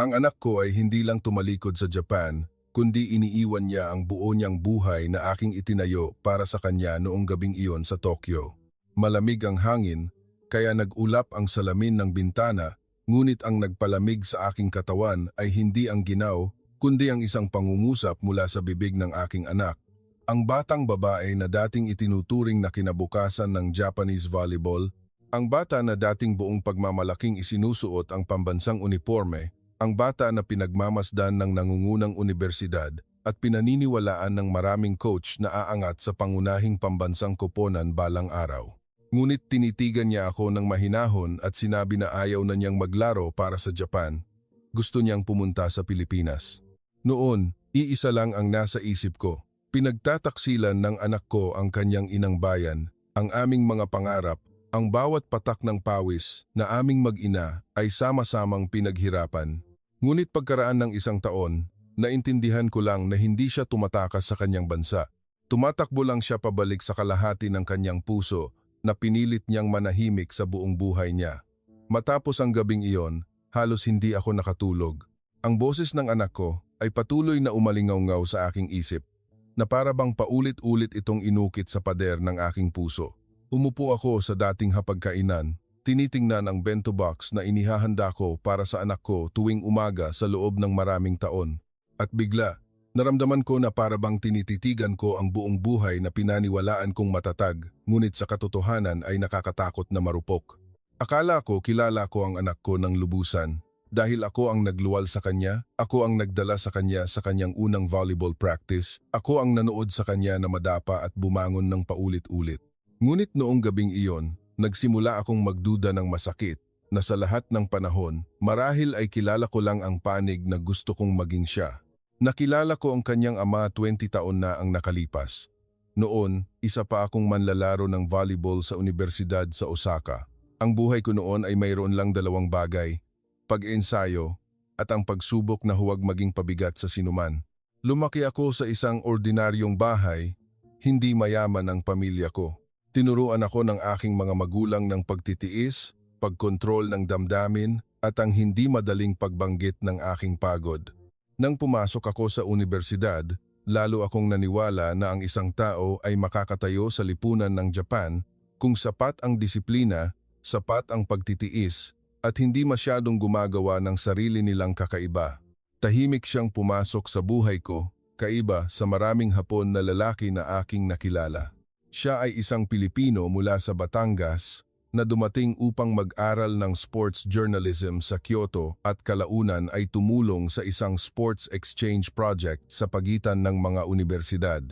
Ang anak ko ay hindi lang tumalikod sa Japan, kundi iniiwan niya ang buo niyang buhay na aking itinayo para sa kanya noong gabing iyon sa Tokyo. Malamig ang hangin, kaya nag-ulap ang salamin ng bintana, ngunit ang nagpalamig sa aking katawan ay hindi ang ginaw, kundi ang isang pangungusap mula sa bibig ng aking anak. Ang batang babae na dating itinuturing na kinabukasan ng Japanese volleyball, ang bata na dating buong pagmamalaking isinusuot ang pambansang uniforme, ang bata na pinagmamasdan ng nangungunang unibersidad at pinaniniwalaan ng maraming coach na aangat sa pangunahing pambansang koponan balang araw. Ngunit tinitigan niya ako ng mahinahon at sinabi na ayaw na niyang maglaro para sa Japan. Gusto niyang pumunta sa Pilipinas. Noon, iisa lang ang nasa isip ko. Pinagtataksilan ng anak ko ang kanyang inang bayan, ang aming mga pangarap, ang bawat patak ng pawis na aming mag-ina ay sama-samang pinaghirapan. Ngunit pagkaraan ng isang taon, naintindihan ko lang na hindi siya tumatakas sa kanyang bansa. Tumatakbo lang siya pabalik sa kalahati ng kanyang puso na pinilit niyang manahimik sa buong buhay niya. Matapos ang gabing iyon, halos hindi ako nakatulog. Ang boses ng anak ko ay patuloy na umalingaw-ngaw sa aking isip, na para bang paulit-ulit itong inukit sa pader ng aking puso. Umupo ako sa dating hapagkainan, tinitingnan ang bento box na inihahanda ko para sa anak ko tuwing umaga sa loob ng maraming taon. At bigla, naramdaman ko na para bang tinititigan ko ang buong buhay na pinaniwalaan kong matatag, ngunit sa katotohanan ay nakakatakot na marupok. Akala ko kilala ko ang anak ko ng lubusan. Dahil ako ang nagluwal sa kanya, ako ang nagdala sa kanyang unang volleyball practice, ako ang nanood sa kanya na madapa at bumangon ng paulit-ulit. Ngunit noong gabing iyon, nagsimula akong magduda ng masakit na sa lahat ng panahon, marahil ay kilala ko lang ang panig na gusto kong maging siya. Nakilala ko ang kanyang ama 20 taon na ang nakalipas. Noon, isa pa akong manlalaro ng volleyball sa universidad sa Osaka. Ang buhay ko noon ay mayroon lang dalawang bagay, pag-ensayo at ang pagsubok na huwag maging pabigat sa sinuman. Lumaki ako sa isang ordinaryong bahay, hindi mayaman ang pamilya ko. Tinuruan ako ng aking mga magulang ng pagtitiis, pagkontrol ng damdamin at ang hindi madaling pagbanggit ng aking pagod. Nang pumasok ako sa universidad, lalo akong naniwala na ang isang tao ay makakatayo sa lipunan ng Japan kung sapat ang disiplina, sapat ang pagtitiis, at hindi masyadong gumagawa ng sarili nilang kakaiba. Tahimik siyang pumasok sa buhay ko, kaiba sa maraming Hapon na lalaki na aking nakilala. Siya ay isang Pilipino mula sa Batangas na dumating upang mag-aral ng sports journalism sa Kyoto at kalaunan ay tumulong sa isang sports exchange project sa pagitan ng mga universidad.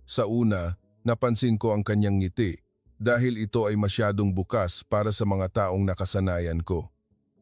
Sa una, napansin ko ang kanyang ngiti dahil ito ay masyadong bukas para sa mga taong nakasanayan ko.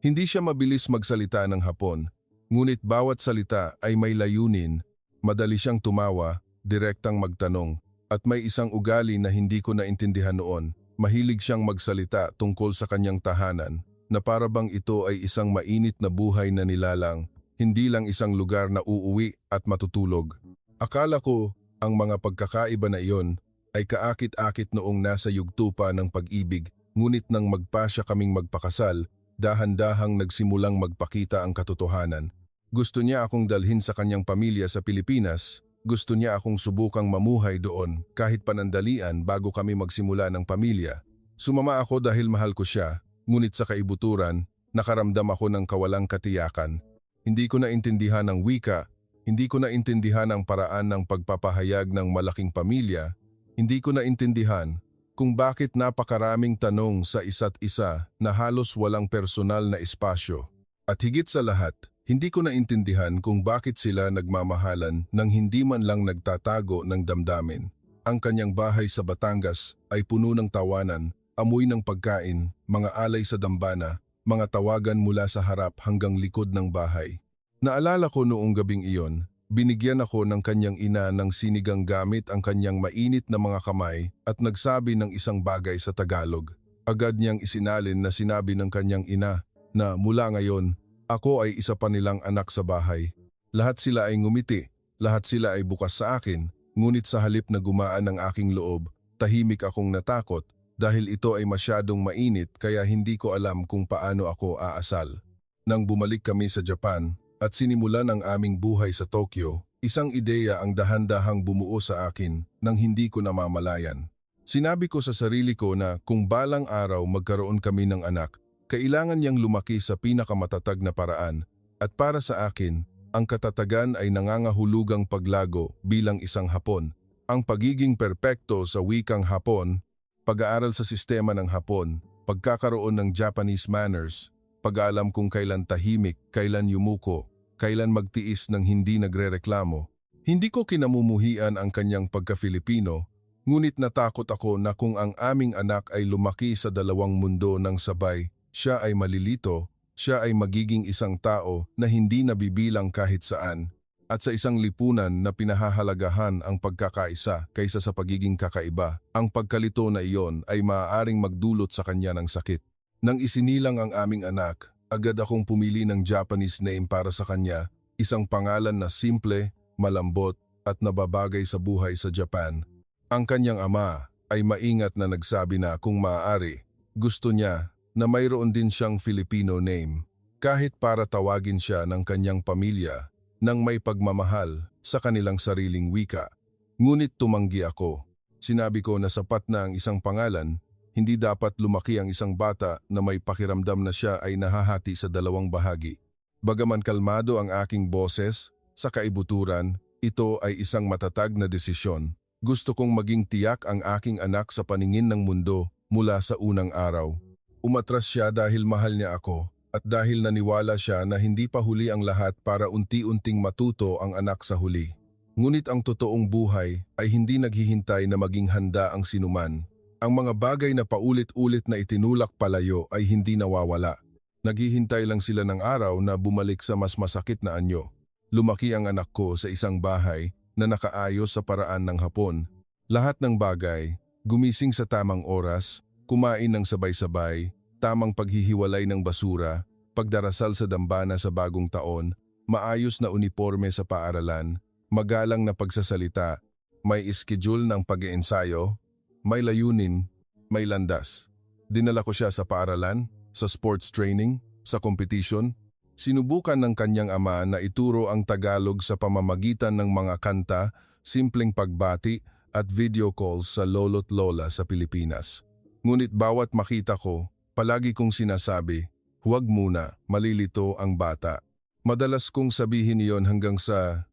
Hindi siya mabilis magsalita ng Hapon, ngunit bawat salita ay may layunin, madali siyang tumawa, direktang magtanong, at may isang ugali na hindi ko naintindihan noon. Mahilig siyang magsalita tungkol sa kanyang tahanan, na para bang ito ay isang mainit na buhay na nilalang, hindi lang isang lugar na uuwi at matutulog. Akala ko, ang mga pagkakaiba na iyon ay kaakit-akit noong nasa yugto pa ng pag-ibig, ngunit nang magpasya kaming magpakasal, dahan-dahang nagsimulang magpakita ang katotohanan. Gusto niya akong dalhin sa kanyang pamilya sa Pilipinas. Gusto niya akong subukang mamuhay doon kahit panandalian bago kami magsimula ng pamilya. Sumama ako dahil mahal ko siya, ngunit sa kaibuturan, nakaramdam ako ng kawalang katiyakan. Hindi ko naintindihan ang wika, hindi ko naintindihan ang paraan ng pagpapahayag ng malaking pamilya, hindi ko naintindihan kung bakit napakaraming tanong sa isa't isa na halos walang personal na espasyo. At higit sa lahat, hindi ko naintindihan kung bakit sila nagmamahalan nang hindi man lang nagtatago ng damdamin. Ang kanyang bahay sa Batangas ay puno ng tawanan, amoy ng pagkain, mga alay sa dambana, mga tawagan mula sa harap hanggang likod ng bahay. Naalala ko noong gabing iyon, binigyan ako ng kanyang ina ng sinigang gamit ang kanyang mainit na mga kamay at nagsabi ng isang bagay sa Tagalog. Agad niyang isinalin na sinabi ng kanyang ina na mula ngayon, ako ay isa pa nilang anak sa bahay. Lahat sila ay ngumiti, lahat sila ay bukas sa akin, ngunit sa halip na gumaan ang aking loob, tahimik akong natakot dahil ito ay masyadong mainit kaya hindi ko alam kung paano ako aasal. Nang bumalik kami sa Japan, at sinimulan ang aming buhay sa Tokyo, isang ideya ang dahan-dahang bumuo sa akin nang hindi ko namamalayan. Sinabi ko sa sarili ko na kung balang araw magkaroon kami ng anak, kailangan niyang lumaki sa pinakamatatag na paraan at para sa akin, ang katatagan ay nangangahulugang paglago bilang isang Hapon. Ang pagiging perpekto sa wikang Hapon, pag-aaral sa sistema ng Hapon, pagkakaroon ng Japanese manners, pag-aalam kung kailan tahimik, kailan yumuko, kailan magtiis ng hindi nagrereklamo. Hindi ko kinamumuhian ang kanyang pagka-Filipino, ngunit natakot ako na kung ang aming anak ay lumaki sa dalawang mundo ng sabay, siya ay malilito, siya ay magiging isang tao na hindi nabibilang kahit saan, at sa isang lipunan na pinahahalagahan ang pagkakaisa kaysa sa pagiging kakaiba, ang pagkalito na iyon ay maaaring magdulot sa kanya ng sakit. Nang isinilang ang aming anak, agad akong pumili ng Japanese name para sa kanya, isang pangalan na simple, malambot at nababagay sa buhay sa Japan. Ang kanyang ama ay maingat na nagsabi na kung maaari, gusto niya na mayroon din siyang Filipino name, kahit para tawagin siya ng kanyang pamilya nang may pagmamahal sa kanilang sariling wika. Ngunit tumanggi ako. Sinabi ko na sapat na ang isang pangalan, hindi dapat lumaki ang isang bata na may pakiramdam na siya ay nahahati sa dalawang bahagi. Bagaman kalmado ang aking boses, sa kaibuturan, ito ay isang matatag na desisyon. Gusto kong maging tiyak ang aking anak sa paningin ng mundo mula sa unang araw. Umatras siya dahil mahal niya ako at dahil naniwala siya na hindi pa huli ang lahat para unti-unting matuto ang anak sa huli. Ngunit ang totoong buhay ay hindi naghihintay na maging handa ang sinuman. Ang mga bagay na paulit-ulit na itinulak palayo ay hindi nawawala. Naghihintay lang sila ng araw na bumalik sa mas masakit na anyo. Lumaki ang anak ko sa isang bahay na nakaayos sa paraan ng Hapon. Lahat ng bagay, gumising sa tamang oras, kumain ng sabay-sabay, tamang paghihiwalay ng basura, pagdarasal sa dambana sa bagong taon, maayos na uniforme sa paaralan, magalang na pagsasalita, may schedule ng pag-iensayo, may layunin, may landas. Dinala ko siya sa paaralan, sa sports training, sa competition. Sinubukan ng kanyang ama na ituro ang Tagalog sa pamamagitan ng mga kanta, simpleng pagbati at video calls sa lolo't lola sa Pilipinas. Ngunit bawat makita ko, palagi kong sinasabi, huwag muna, malilito ang bata. Madalas kong sabihin iyon hanggang sa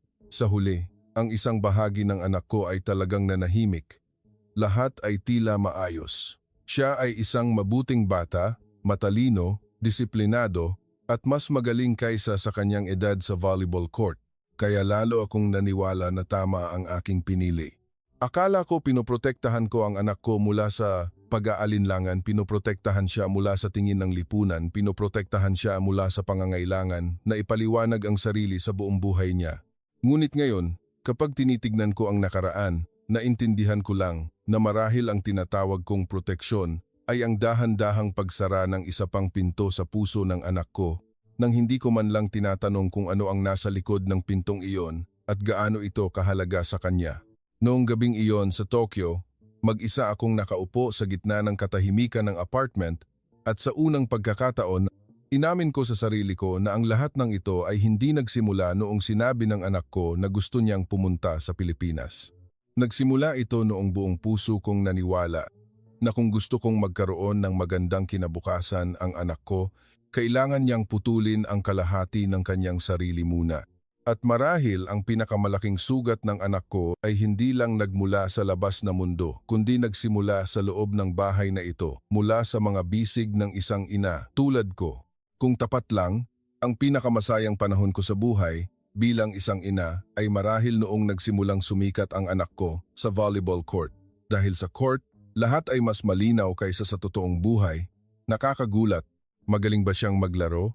huli, ang isang bahagi ng anak ko ay talagang nanahimik. Lahat ay tila maayos. Siya ay isang mabuting bata, matalino, disiplinado, at mas magaling kaysa sa kanyang edad sa volleyball court. Kaya lalo akong naniwala na tama ang aking pinili. Akala ko pinoprotektahan ko ang anak ko mula sa pag-aalinlangan, pinoprotektahan siya mula sa tingin ng lipunan, pinoprotektahan siya mula sa pangangailangan na ipaliwanag ang sarili sa buong buhay niya. Ngunit ngayon, kapag tinitignan ko ang nakaraan, naintindihan ko lang na marahil ang tinatawag kong proteksyon ay ang dahan-dahang pagsara ng isa pang pinto sa puso ng anak ko nang hindi ko man lang tinatanong kung ano ang nasa likod ng pintong iyon at gaano ito kahalaga sa kanya. Noong gabing iyon sa Tokyo, mag-isa akong nakaupo sa gitna ng katahimikan ng apartment at sa unang pagkakataon, inamin ko sa sarili ko na ang lahat ng ito ay hindi nagsimula noong sinabi ng anak ko na gusto niyang pumunta sa Pilipinas. Nagsimula ito noong buong puso kong naniwala na kung gusto kong magkaroon ng magandang kinabukasan ang anak ko, kailangan niyang putulin ang kalahati ng kanyang sarili muna. At marahil ang pinakamalaking sugat ng anak ko ay hindi lang nagmula sa labas na mundo, kundi nagsimula sa loob ng bahay na ito, mula sa mga bisig ng isang ina tulad ko. Kung tapat lang, ang pinakamasayang panahon ko sa buhay bilang isang ina ay marahil noong nagsimulang sumikat ang anak ko sa volleyball court. Dahil sa court, lahat ay mas malinaw kaysa sa totoong buhay. Nakakagulat, magaling ba siyang maglaro?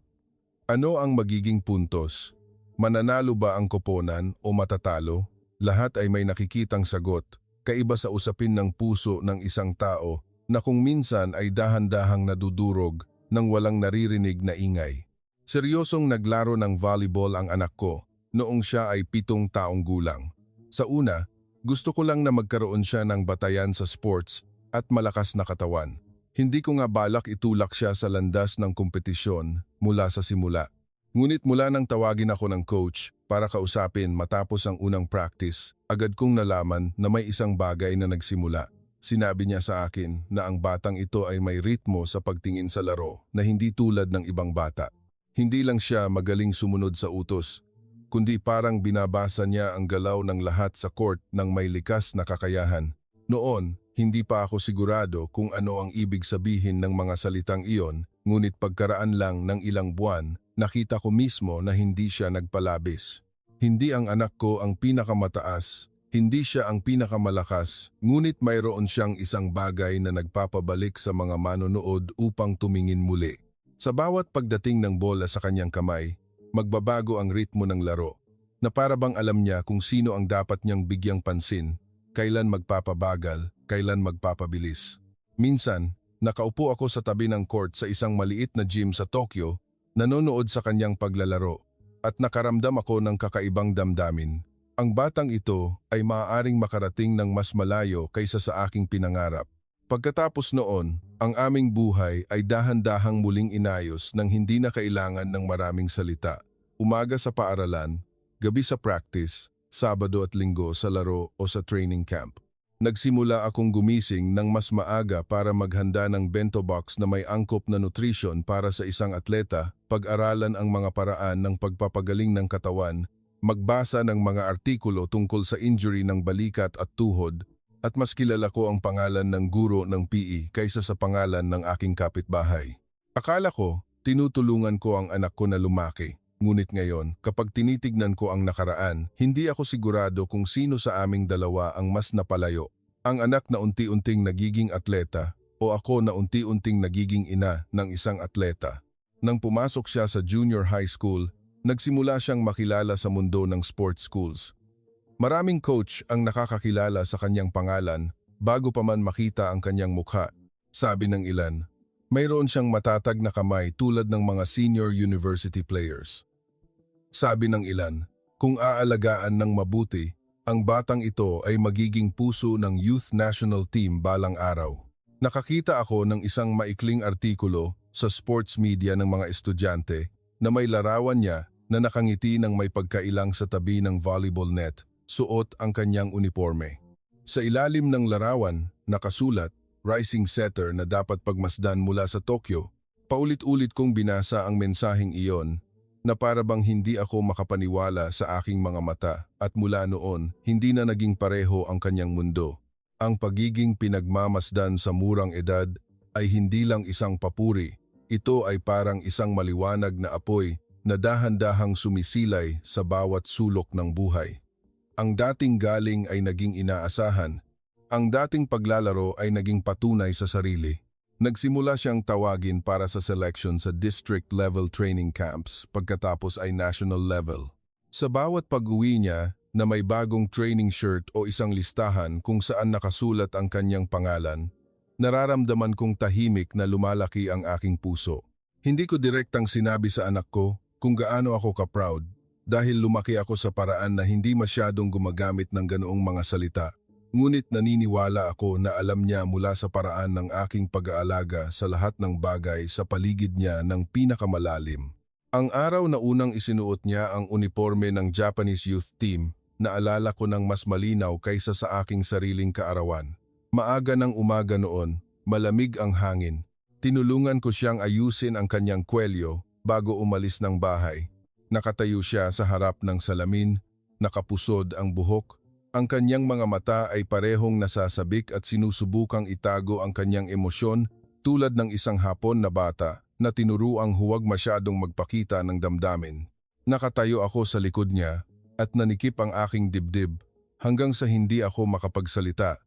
Ano ang magiging puntos? Mananalo ba ang koponan o matatalo? Lahat ay may nakikitang sagot, kaiba sa usapin ng puso ng isang tao na kung minsan ay dahan-dahang nadudurog nang walang naririnig na ingay. Seryosong naglaro ng volleyball ang anak ko noong siya ay 7 taong gulang. Sa una, gusto ko lang na magkaroon siya ng batayan sa sports at malakas na katawan. Hindi ko nga balak itulak siya sa landas ng kompetisyon mula sa simula. Ngunit mula nang tawagin ako ng coach para kausapin matapos ang unang practice, agad kong nalaman na may isang bagay na nagsimula. Sinabi niya sa akin na ang batang ito ay may ritmo sa pagtingin sa laro na hindi tulad ng ibang bata. Hindi lang siya magaling sumunod sa utos, kundi parang binabasa niya ang galaw ng lahat sa court ng may likas na kakayahan. Noon, hindi pa ako sigurado kung ano ang ibig sabihin ng mga salitang iyon, ngunit pagkaraan lang ng ilang buwan, nakita ko mismo na hindi siya nagpalabis. Hindi ang anak ko ang pinakamataas, hindi siya ang pinakamalakas, ngunit mayroon siyang isang bagay na nagpapabalik sa mga manonood upang tumingin muli. Sa bawat pagdating ng bola sa kanyang kamay, magbabago ang ritmo ng laro, na para bang alam niya kung sino ang dapat niyang bigyang pansin, kailan magpapabagal, kailan magpapabilis. Minsan, nakaupo ako sa tabi ng court sa isang maliit na gym sa Tokyo, nanonood sa kanyang paglalaro, at nakaramdam ako ng kakaibang damdamin. Ang batang ito ay maaaring makarating ng mas malayo kaysa sa aking pinangarap. Pagkatapos noon, ang aming buhay ay dahan-dahang muling inayos nang hindi na kailangan ng maraming salita. Umaga sa paaralan, gabi sa practice, Sabado at Linggo sa laro o sa training camp. Nagsimula akong gumising ng mas maaga para maghanda ng bento box na may angkop na nutrition para sa isang atleta, pag-aralan ang mga paraan ng pagpapagaling ng katawan, magbasa ng mga artikulo tungkol sa injury ng balikat at tuhod, at mas kilala ko ang pangalan ng guro ng PE kaysa sa pangalan ng aking kapitbahay. Akala ko, tinutulungan ko ang anak ko na lumaki. Ngunit ngayon, kapag tinitignan ko ang nakaraan, hindi ako sigurado kung sino sa aming dalawa ang mas napalayo. Ang anak na unti-unting nagiging atleta o ako na unti-unting nagiging ina ng isang atleta. Nang pumasok siya sa junior high school, nagsimula siyang makilala sa mundo ng sports schools. Maraming coach ang nakakakilala sa kanyang pangalan bago pa man makita ang kanyang mukha. Sabi ng ilan, mayroon siyang matatag na kamay tulad ng mga senior university players. Sabi ng ilan, kung aalagaan ng mabuti, ang batang ito ay magiging puso ng youth national team balang araw. Nakakita ako ng isang maikling artikulo sa sports media ng mga estudyante na may larawan niya na nakangiti ng may pagkailang sa tabi ng volleyball net, suot ang kanyang uniforme. Sa ilalim ng larawan, nakasulat, rising setter na dapat pagmasdan mula sa Tokyo. Paulit-ulit kong binasa ang mensaheng iyon na para bang hindi ako makapaniwala sa aking mga mata at mula noon, hindi na naging pareho ang kanyang mundo. Ang pagiging pinagmamasdan sa murang edad ay hindi lang isang papuri, ito ay parang isang maliwanag na apoy na dahan-dahang sumisilay sa bawat sulok ng buhay. Ang dating galing ay naging inaasahan, ang dating paglalaro ay naging patunay sa sarili. Nagsimula siyang tawagin para sa selection sa district-level training camps pagkatapos ay national level. Sa bawat pag-uwi niya na may bagong training shirt o isang listahan kung saan nakasulat ang kanyang pangalan, nararamdaman kong tahimik na lumalaki ang aking puso. Hindi ko direktang sinabi sa anak ko kung gaano ako ka-proud dahil lumaki ako sa paraan na hindi masyadong gumagamit ng ganoong mga salita. Ngunit naniniwala ako na alam niya mula sa paraan ng aking pag-aalaga sa lahat ng bagay sa paligid niya ng pinakamalalim. Ang araw na unang isinuot niya ang uniforme ng Japanese youth team, naalala ko ng mas malinaw kaysa sa aking sariling kaarawan. Maaga ng umaga noon, malamig ang hangin. Tinulungan ko siyang ayusin ang kanyang kwelyo bago umalis ng bahay. Nakatayo siya sa harap ng salamin, nakapusod ang buhok. Ang kanyang mga mata ay parehong nasasabik at sinusubukang itago ang kanyang emosyon tulad ng isang Hapon na bata na tinuruang huwag masyadong magpakita ng damdamin. Nakatayo ako sa likod niya at nanikip ang aking dibdib hanggang sa hindi ako makapagsalita.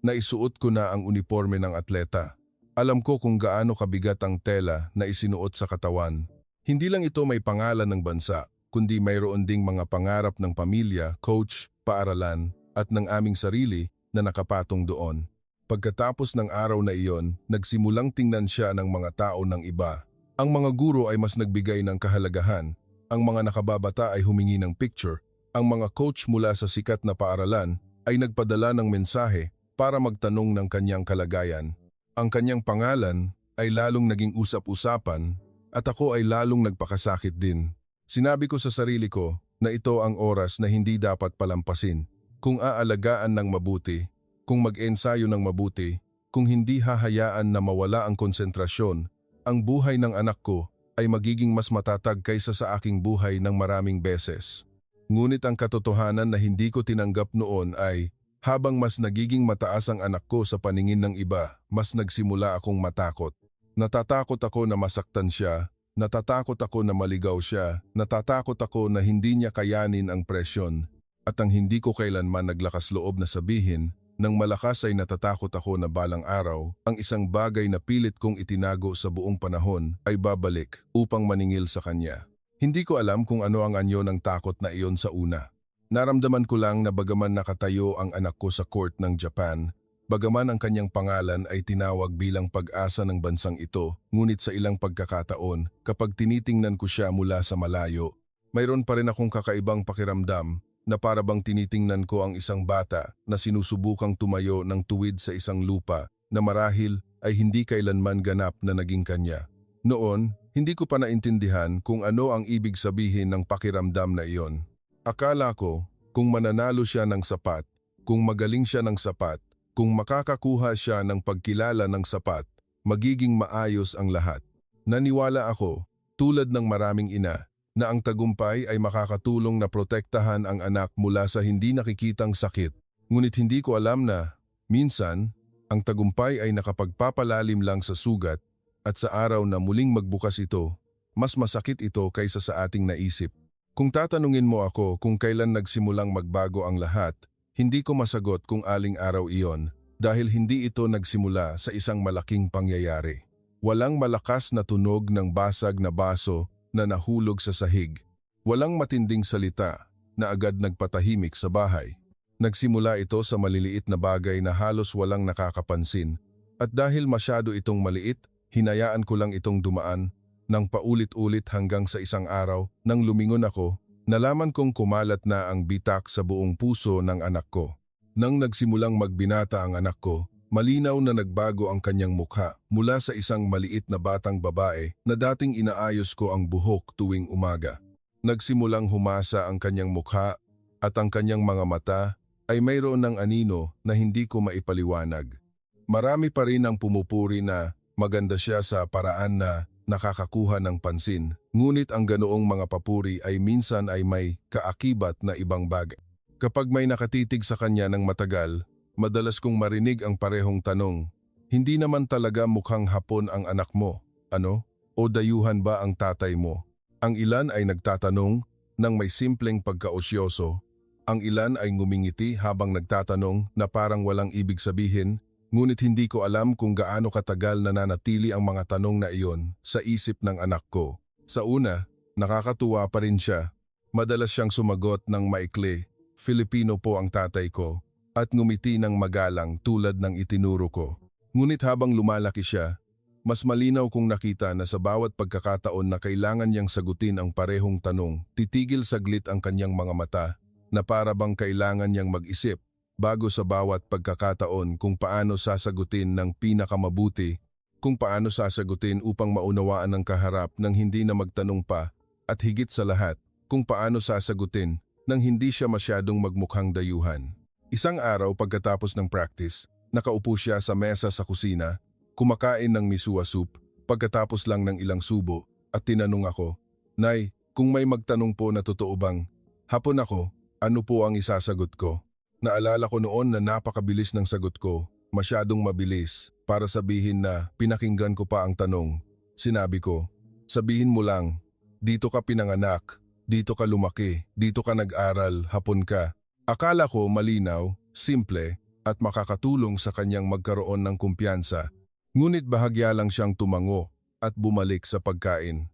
Naisuot ko na ang uniforme ng atleta. Alam ko kung gaano kabigat ang tela na isinuot sa katawan. Hindi lang ito may pangalan ng bansa, kundi mayroon ding mga pangarap ng pamilya, coach, paaralan, at ng aming sarili na nakapatong doon. Pagkatapos ng araw na iyon, nagsimulang tingnan siya ng mga tao ng iba. Ang mga guro ay mas nagbigay ng kahalagahan, ang mga nakababata ay humingi ng picture, ang mga coach mula sa sikat na paaralan ay nagpadala ng mensahe para magtanong ng kanyang kalagayan. Ang kanyang pangalan ay lalong naging usap-usapan at ako ay lalong nagpakasakit din. Sinabi ko sa sarili ko na ito ang oras na hindi dapat palampasin. Kung aalagaan ng mabuti, kung mag-ensayo ng mabuti, kung hindi hahayaan na mawala ang konsentrasyon, ang buhay ng anak ko ay magiging mas matatag kaysa sa aking buhay ng maraming beses. Ngunit ang katotohanan na hindi ko tinanggap noon ay, habang mas nagiging mataas ang anak ko sa paningin ng iba, mas nagsimula akong matakot. Natatakot ako na masaktan siya, natatakot ako na maligaw siya, natatakot ako na hindi niya kayanin ang presyon, at ang hindi ko kailanman naglakas loob na sabihin, nang malakas ay natatakot ako na balang araw, ang isang bagay na pilit kong itinago sa buong panahon ay babalik upang maningil sa kanya. Hindi ko alam kung ano ang anyo ng takot na iyon sa una. Naramdaman ko lang na bagaman nakatayo ang anak ko sa court ng Japan, bagaman ang kanyang pangalan ay tinawag bilang pag-asa ng bansang ito, ngunit sa ilang pagkakataon, kapag tinitingnan ko siya mula sa malayo, mayroon pa rin akong kakaibang pakiramdam na para bang tinitingnan ko ang isang bata na sinusubukang tumayo ng tuwid sa isang lupa na marahil ay hindi kailanman ganap na naging kanya. Noon, hindi ko pa naintindihan kung ano ang ibig sabihin ng pakiramdam na iyon. Akala ko, kung mananalo siya ng sapat, kung magaling siya ng sapat, kung makakakuha siya ng pagkilala ng sapat, magiging maayos ang lahat. Naniwala ako, tulad ng maraming ina, na ang tagumpay ay makakatulong na protektahan ang anak mula sa hindi nakikitang sakit. Ngunit hindi ko alam na, minsan, ang tagumpay ay nakapagpapalalim lang sa sugat at sa araw na muling magbukas ito, mas masakit ito kaysa sa ating naisip. Kung tatanungin mo ako kung kailan nagsimulang magbago ang lahat, hindi ko masagot kung aling araw iyon dahil hindi ito nagsimula sa isang malaking pangyayari. Walang malakas na tunog ng basag na baso na nahulog sa sahig. Walang matinding salita na agad nagpatahimik sa bahay. Nagsimula ito sa maliliit na bagay na halos walang nakakapansin at dahil masyado itong maliit, hinayaan ko lang itong dumaan nang paulit-ulit hanggang sa isang araw nang lumingon ako, nalaman kong kumalat na ang bitak sa buong puso ng anak ko. Nang nagsimulang magbinata ang anak ko, malinaw na nagbago ang kanyang mukha mula sa isang maliit na batang babae na dating inaayos ko ang buhok tuwing umaga. Nagsimulang humasa ang kanyang mukha at ang kanyang mga mata ay mayroon ng anino na hindi ko maipaliwanag. Marami pa rin ang pumupuri na maganda siya sa paraan na nakakakuha ng pansin, ngunit ang ganoong mga papuri ay minsan ay may kaakibat na ibang bagay. Kapag may nakatitig sa kanya ng matagal, madalas kong marinig ang parehong tanong, hindi naman talaga mukhang Hapon ang anak mo, ano? O dayuhan ba ang tatay mo? Ang ilan ay nagtatanong ng may simpleng pagkaosyoso, ang ilan ay ngumingiti habang nagtatanong na parang walang ibig sabihin, ngunit hindi ko alam kung gaano katagal nananatili ang mga tanong na iyon sa isip ng anak ko. Sa una, nakakatuwa pa rin siya. Madalas siyang sumagot ng maikli, Filipino po ang tatay ko, at ngumiti ng magalang tulad ng itinuro ko. Ngunit habang lumalaki siya, mas malinaw kong nakita na sa bawat pagkakataon na kailangan niyang sagutin ang parehong tanong, titigil saglit ang kanyang mga mata na para bang kailangan niyang mag-isip bago sa bawat pagkakataon kung paano sasagutin ng pinakamabuti, kung paano sasagutin upang maunawaan ang kaharap nang hindi na magtanong pa, at higit sa lahat, kung paano sasagutin nang hindi siya masyadong magmukhang dayuhan. Isang araw pagkatapos ng practice, nakaupo siya sa mesa sa kusina, kumakain ng misua soup, pagkatapos lang ng ilang subo, at tinanong ako, Nay, kung may magtanong po na totoo bang, Hapon ako, ano po ang isasagot ko? Naalala ko noon na napakabilis ng sagot ko, masyadong mabilis, para sabihin na pinakinggan ko pa ang tanong. Sinabi ko, sabihin mo lang, dito ka pinanganak, dito ka lumaki, dito ka nag-aral, Hapon ka. Akala ko malinaw, simple, at makakatulong sa kanyang magkaroon ng kumpiyansa. Ngunit bahagya lang siyang tumango at bumalik sa pagkain.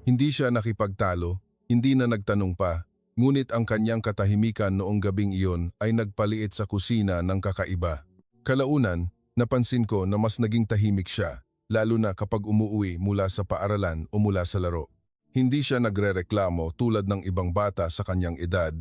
Hindi siya nakipagtalo, hindi na nagtanong pa. Ngunit ang kanyang katahimikan noong gabing iyon ay nagpaliit sa kusina ng kakaiba. Kalaunan, napansin ko na mas naging tahimik siya, lalo na kapag umuwi mula sa paaralan o mula sa laro. Hindi siya nagrereklamo tulad ng ibang bata sa kanyang edad.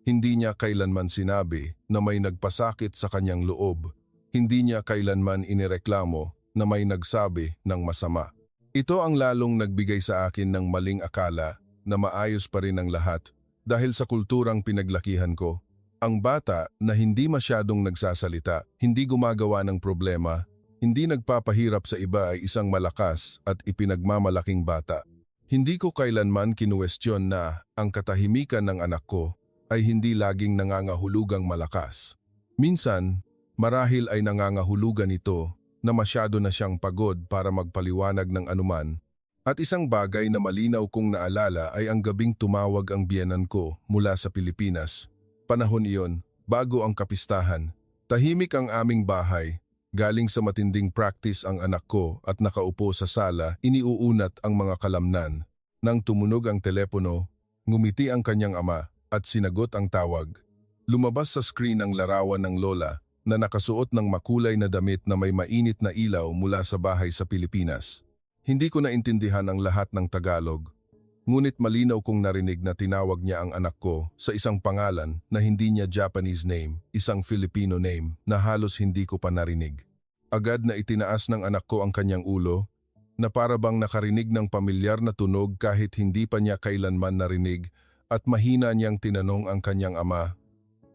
Hindi niya kailanman sinabi na may nagpasakit sa kanyang loob. Hindi niya kailanman inireklamo na may nagsabi ng masama. Ito ang lalong nagbigay sa akin ng maling akala na maayos pa rin ang lahat dahil sa kulturang pinaglakihan ko. Ang bata na hindi masyadong nagsasalita, hindi gumagawa ng problema, hindi nagpapahirap sa iba ay isang malakas at ipinagmamalaking bata. Hindi ko kailanman kinuwestiyon na ang katahimikan ng anak ko ay hindi laging nangangahulugang malakas. Minsan, marahil ay nangangahulugan ito na masyado na siyang pagod para magpaliwanag ng anuman. At isang bagay na malinaw kong naalala ay ang gabing tumawag ang biyenan ko mula sa Pilipinas. Panahon iyon, bago ang kapistahan. Tahimik ang aming bahay. Galing sa matinding practice ang anak ko at nakaupo sa sala, iniuunat ang mga kalamnan. Nang tumunog ang telepono, ngumiti ang kanyang ama at sinagot ang tawag. Lumabas sa screen ang larawan ng lola na nakasuot ng makulay na damit na may mainit na ilaw mula sa bahay sa Pilipinas. Hindi ko naintindihan ang lahat ng Tagalog, ngunit malinaw kong narinig na tinawag niya ang anak ko sa isang pangalan na hindi niya Japanese name, isang Filipino name na halos hindi ko pa narinig. Agad na itinaas ng anak ko ang kanyang ulo, na para bang nakarinig ng pamilyar na tunog kahit hindi pa niya kailanman narinig, at mahina niyang tinanong ang kanyang ama,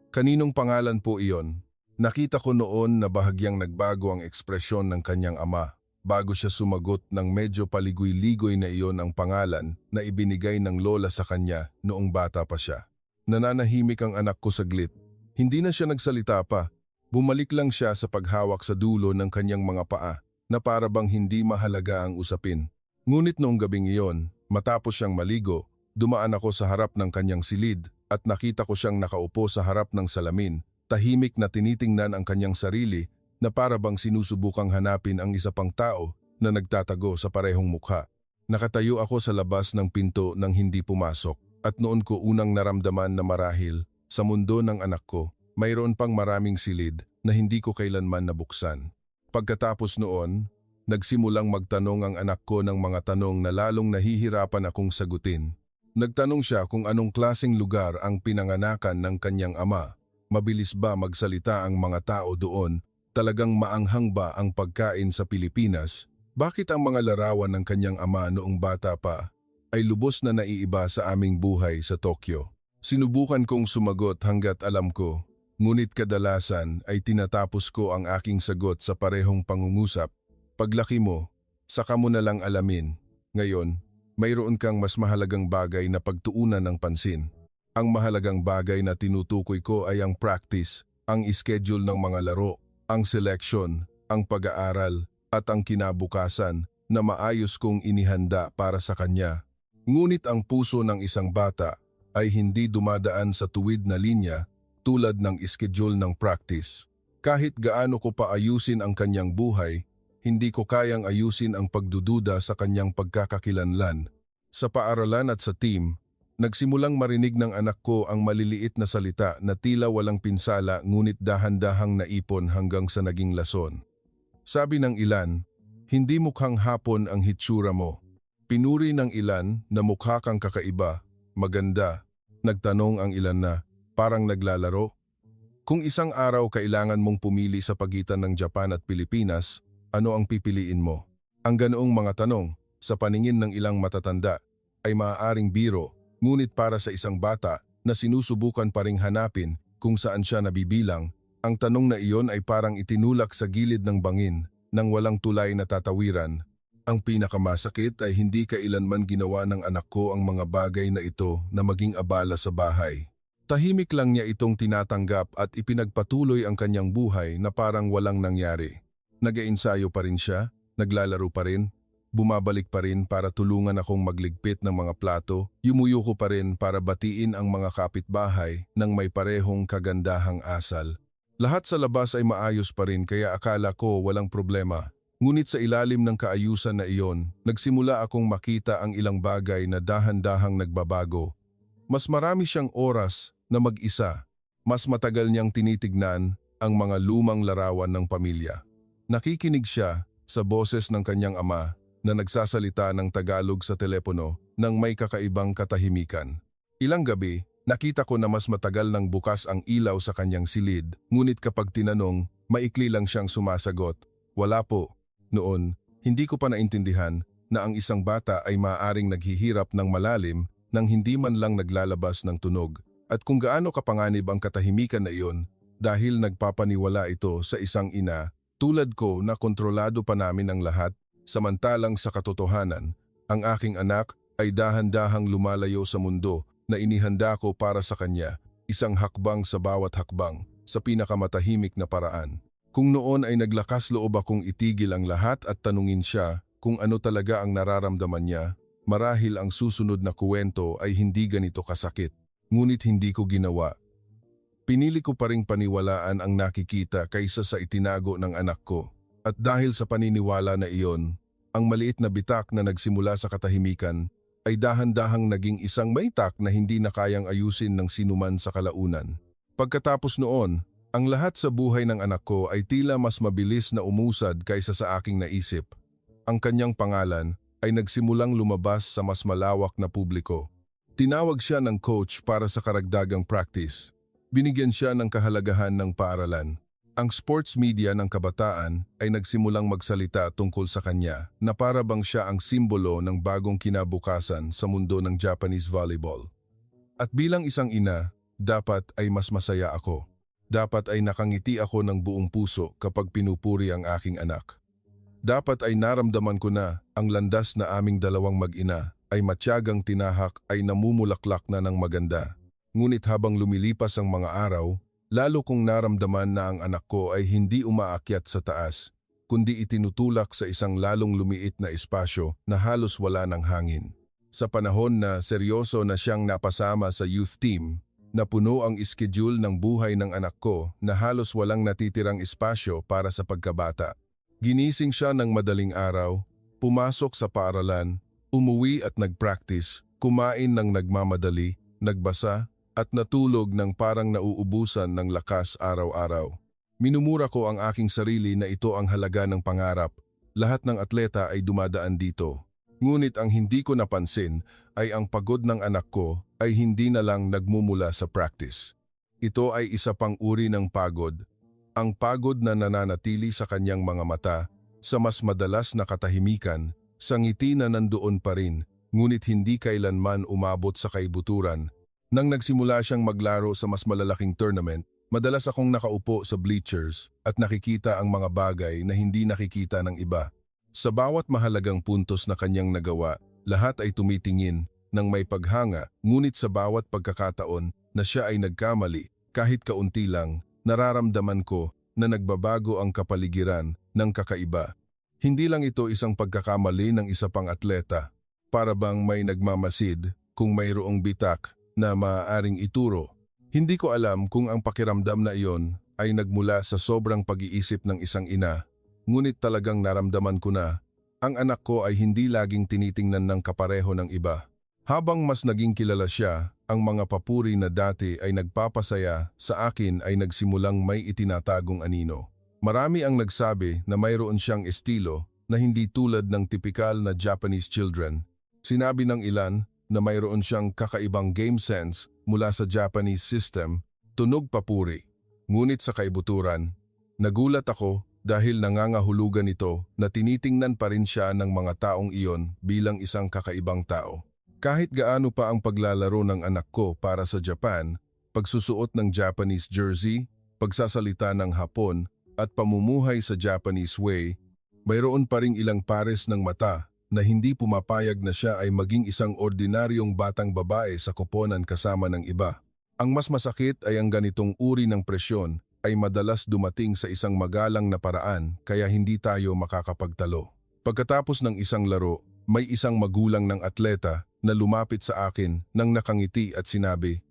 "Kaninong pangalan po iyon?" Nakita ko noon na bahagyang nagbago ang ekspresyon ng kanyang ama bago siya sumagot ng medyo paligoy-ligoy na iyon ang pangalan na ibinigay ng lola sa kanya noong bata pa siya. Nananahimik ang anak ko saglit. Hindi na siya nagsalita pa. Bumalik lang siya sa paghawak sa dulo ng kanyang mga paa na para bang hindi mahalaga ang usapin. Ngunit noong gabing iyon, matapos siyang maligo, dumaan ako sa harap ng kanyang silid at nakita ko siyang nakaupo sa harap ng salamin, tahimik na tinitingnan ang kanyang sarili na para bang sinusubukang hanapin ang isa pang tao na nagtatago sa parehong mukha. Nakatayo ako sa labas ng pinto nang hindi pumasok at noon ko unang naramdaman na marahil sa mundo ng anak ko, mayroon pang maraming silid na hindi ko kailanman nabuksan. Pagkatapos noon, nagsimulang magtanong ang anak ko ng mga tanong na lalong nahihirapan akong sagutin. Nagtanong siya kung anong klaseng lugar ang pinanganakan ng kanyang ama. Mabilis ba magsalita ang mga tao doon? Talagang maanghang ba ang pagkain sa Pilipinas? Bakit ang mga larawan ng kanyang ama noong bata pa ay lubos na naiiba sa aming buhay sa Tokyo? Sinubukan kong sumagot hanggat alam ko, ngunit kadalasan ay tinatapos ko ang aking sagot sa parehong pangungusap. Paglaki mo, saka mo na lang alamin. Ngayon, mayroon kang mas mahalagang bagay na pagtuunan ng pansin. Ang mahalagang bagay na tinutukoy ko ay ang practice, ang schedule ng mga laro, ang selection, ang pag-aaral, at ang kinabukasan na maayos kong inihanda para sa kanya. Ngunit ang puso ng isang bata ay hindi dumadaan sa tuwid na linya tulad ng schedule ng practice. Kahit gaano ko pa ayusin ang kanyang buhay, hindi ko kayang ayusin ang pagdududa sa kanyang pagkakakilanlan. Sa paaralan at sa team, nagsimulang marinig ng anak ko ang maliliit na salita na tila walang pinsala ngunit dahan-dahang naipon hanggang sa naging lason. Sabi ng ilan, "Hindi mukhang Hapon ang hitsura mo." Pinuri ng ilan na mukha kang kakaiba, maganda. Nagtanong ang ilan na, "Parang naglalaro?" Kung isang araw kailangan mong pumili sa pagitan ng Japan at Pilipinas, ano ang pipiliin mo? Ang ganoong mga tanong, sa paningin ng ilang matatanda, ay maaaring biro, ngunit para sa isang bata na sinusubukan pa ring hanapin kung saan siya nabibilang, ang tanong na iyon ay parang itinulak sa gilid ng bangin nang walang tulay na tatawiran. Ang pinakamasakit ay hindi kailanman ginawa ng anak ko ang mga bagay na ito na maging abala sa bahay. Tahimik lang niya itong tinatanggap at ipinagpatuloy ang kanyang buhay na parang walang nangyari. Nag-iensayo pa rin siya, naglalaro pa rin, bumabalik pa rin para tulungan akong magligpit ng mga plato, yumuyuko pa rin para batiin ang mga kapitbahay ng may parehong kagandahang asal. Lahat sa labas ay maayos pa rin kaya akala ko walang problema. Ngunit sa ilalim ng kaayusan na iyon, nagsimula akong makita ang ilang bagay na dahan-dahang nagbabago. Mas marami siyang oras na mag-isa. Mas matagal niyang tinitignan ang mga lumang larawan ng pamilya. Nakikinig siya sa boses ng kanyang ama na nagsasalita ng Tagalog sa telepono nang may kakaibang katahimikan. Ilang gabi, nakita ko na mas matagal nang bukas ang ilaw sa kanyang silid, ngunit kapag tinanong, maikli lang siyang sumasagot, "Wala po." Noon, hindi ko pa naintindihan na ang isang bata ay maaaring naghihirap ng malalim nang hindi man lang naglalabas ng tunog, at kung gaano kapanganib ang katahimikan na iyon dahil nagpapaniwala ito sa isang ina tulad ko na kontrolado pa namin ang lahat, samantalang sa katotohanan, ang aking anak ay dahan-dahang lumalayo sa mundo na inihanda ko para sa kanya, isang hakbang sa bawat hakbang, sa pinakamatahimik na paraan. Kung noon ay naglakas loob akong itigil ang lahat at tanungin siya kung ano talaga ang nararamdaman niya, marahil ang susunod na kuwento ay hindi ganito kasakit. Ngunit hindi ko ginawa. Pinili ko pa ring paniwalaan ang nakikita kaysa sa itinago ng anak ko. At dahil sa paniniwala na iyon, ang maliit na bitak na nagsimula sa katahimikan ay dahan-dahang naging isang maitak na hindi na kayang ayusin ng sinuman sa kalaunan. Pagkatapos noon, ang lahat sa buhay ng anak ko ay tila mas mabilis na umusad kaysa sa aking naisip. Ang kanyang pangalan ay nagsimulang lumabas sa mas malawak na publiko. Tinawag siya ng coach para sa karagdagang practice. Binigyan siya ng kahalagahan ng paaralan. Ang sports media ng kabataan ay nagsimulang magsalita tungkol sa kanya na para bang siya ang simbolo ng bagong kinabukasan sa mundo ng Japanese volleyball. At bilang isang ina, dapat ay mas masaya ako. Dapat ay nakangiti ako ng buong puso kapag pinupuri ang aking anak. Dapat ay naramdaman ko na ang landas na aming dalawang mag-ina ay matyagang tinahak ay namumulaklak na ng maganda. Ngunit habang lumilipas ang mga araw, lalo kong naramdaman na ang anak ko ay hindi umaakyat sa taas, kundi itinutulak sa isang lalong lumiit na espasyo na halos wala ng hangin. Sa panahon na seryoso na siyang napasama sa youth team, na puno ang schedule ng buhay ng anak ko na halos walang natitirang espasyo para sa pagkabata. Ginising siya ng madaling araw, pumasok sa paaralan, umuwi at nag-practice, kumain ng nagmamadali, nagbasa, at natulog ng parang nauubusan ng lakas araw-araw. Minumura ko ang aking sarili na ito ang halaga ng pangarap. Lahat ng atleta ay dumadaan dito. Ngunit ang hindi ko napansin ay ang pagod ng anak ko ay hindi na lang nagmumula sa practice. Ito ay isa pang uri ng pagod. Ang pagod na nananatili sa kanyang mga mata, sa mas madalas na katahimikan, sa ngiti na nandoon pa rin, ngunit hindi kailanman umabot sa kaibuturan. Nang nagsimula siyang maglaro sa mas malalaking tournament, madalas akong nakaupo sa bleachers at nakikita ang mga bagay na hindi nakikita ng iba. Sa bawat mahalagang puntos na kanyang nagawa, lahat ay tumitingin ng may paghanga, ngunit sa bawat pagkakataon na siya ay nagkamali, kahit kaunti lang, nararamdaman ko na nagbabago ang kapaligiran ng kakaiba. Hindi lang ito isang pagkakamali ng isa pang atleta, para bang may nagmamasid kung mayroong bitak na maaaring ituro. Hindi ko alam kung ang pakiramdam na iyon ay nagmula sa sobrang pag-iisip ng isang ina, ngunit talagang naramdaman ko na ang anak ko ay hindi laging tinitingnan ng kapareho ng iba. Habang mas naging kilala siya, ang mga papuri na dati ay nagpapasaya sa akin ay nagsimulang may itinatagong anino. Marami ang nagsabi na mayroon siyang estilo na hindi tulad ng tipikal na Japanese children. Sinabi ng ilan na mayroon siyang kakaibang game sense mula sa Japanese system, tunog papuri. Ngunit sa kaibuturan, nagulat ako dahil nangangahulugan ito na tinitingnan pa rin siya ng mga taong iyon bilang isang kakaibang tao. Kahit gaano pa ang paglalaro ng anak ko para sa Japan, pagsusuot ng Japanese jersey, pagsasalita ng Hapon, at pamumuhay sa Japanese way, mayroon pa ring ilang pares ng mata na hindi pumapayag na siya ay maging isang ordinaryong batang babae sa koponan kasama ng iba. Ang mas masakit ay ang ganitong uri ng presyon ay madalas dumating sa isang magalang na paraan kaya hindi tayo makakapagtalo. Pagkatapos ng isang laro, may isang magulang ng atleta na lumapit sa akin nang nakangiti at sinabi,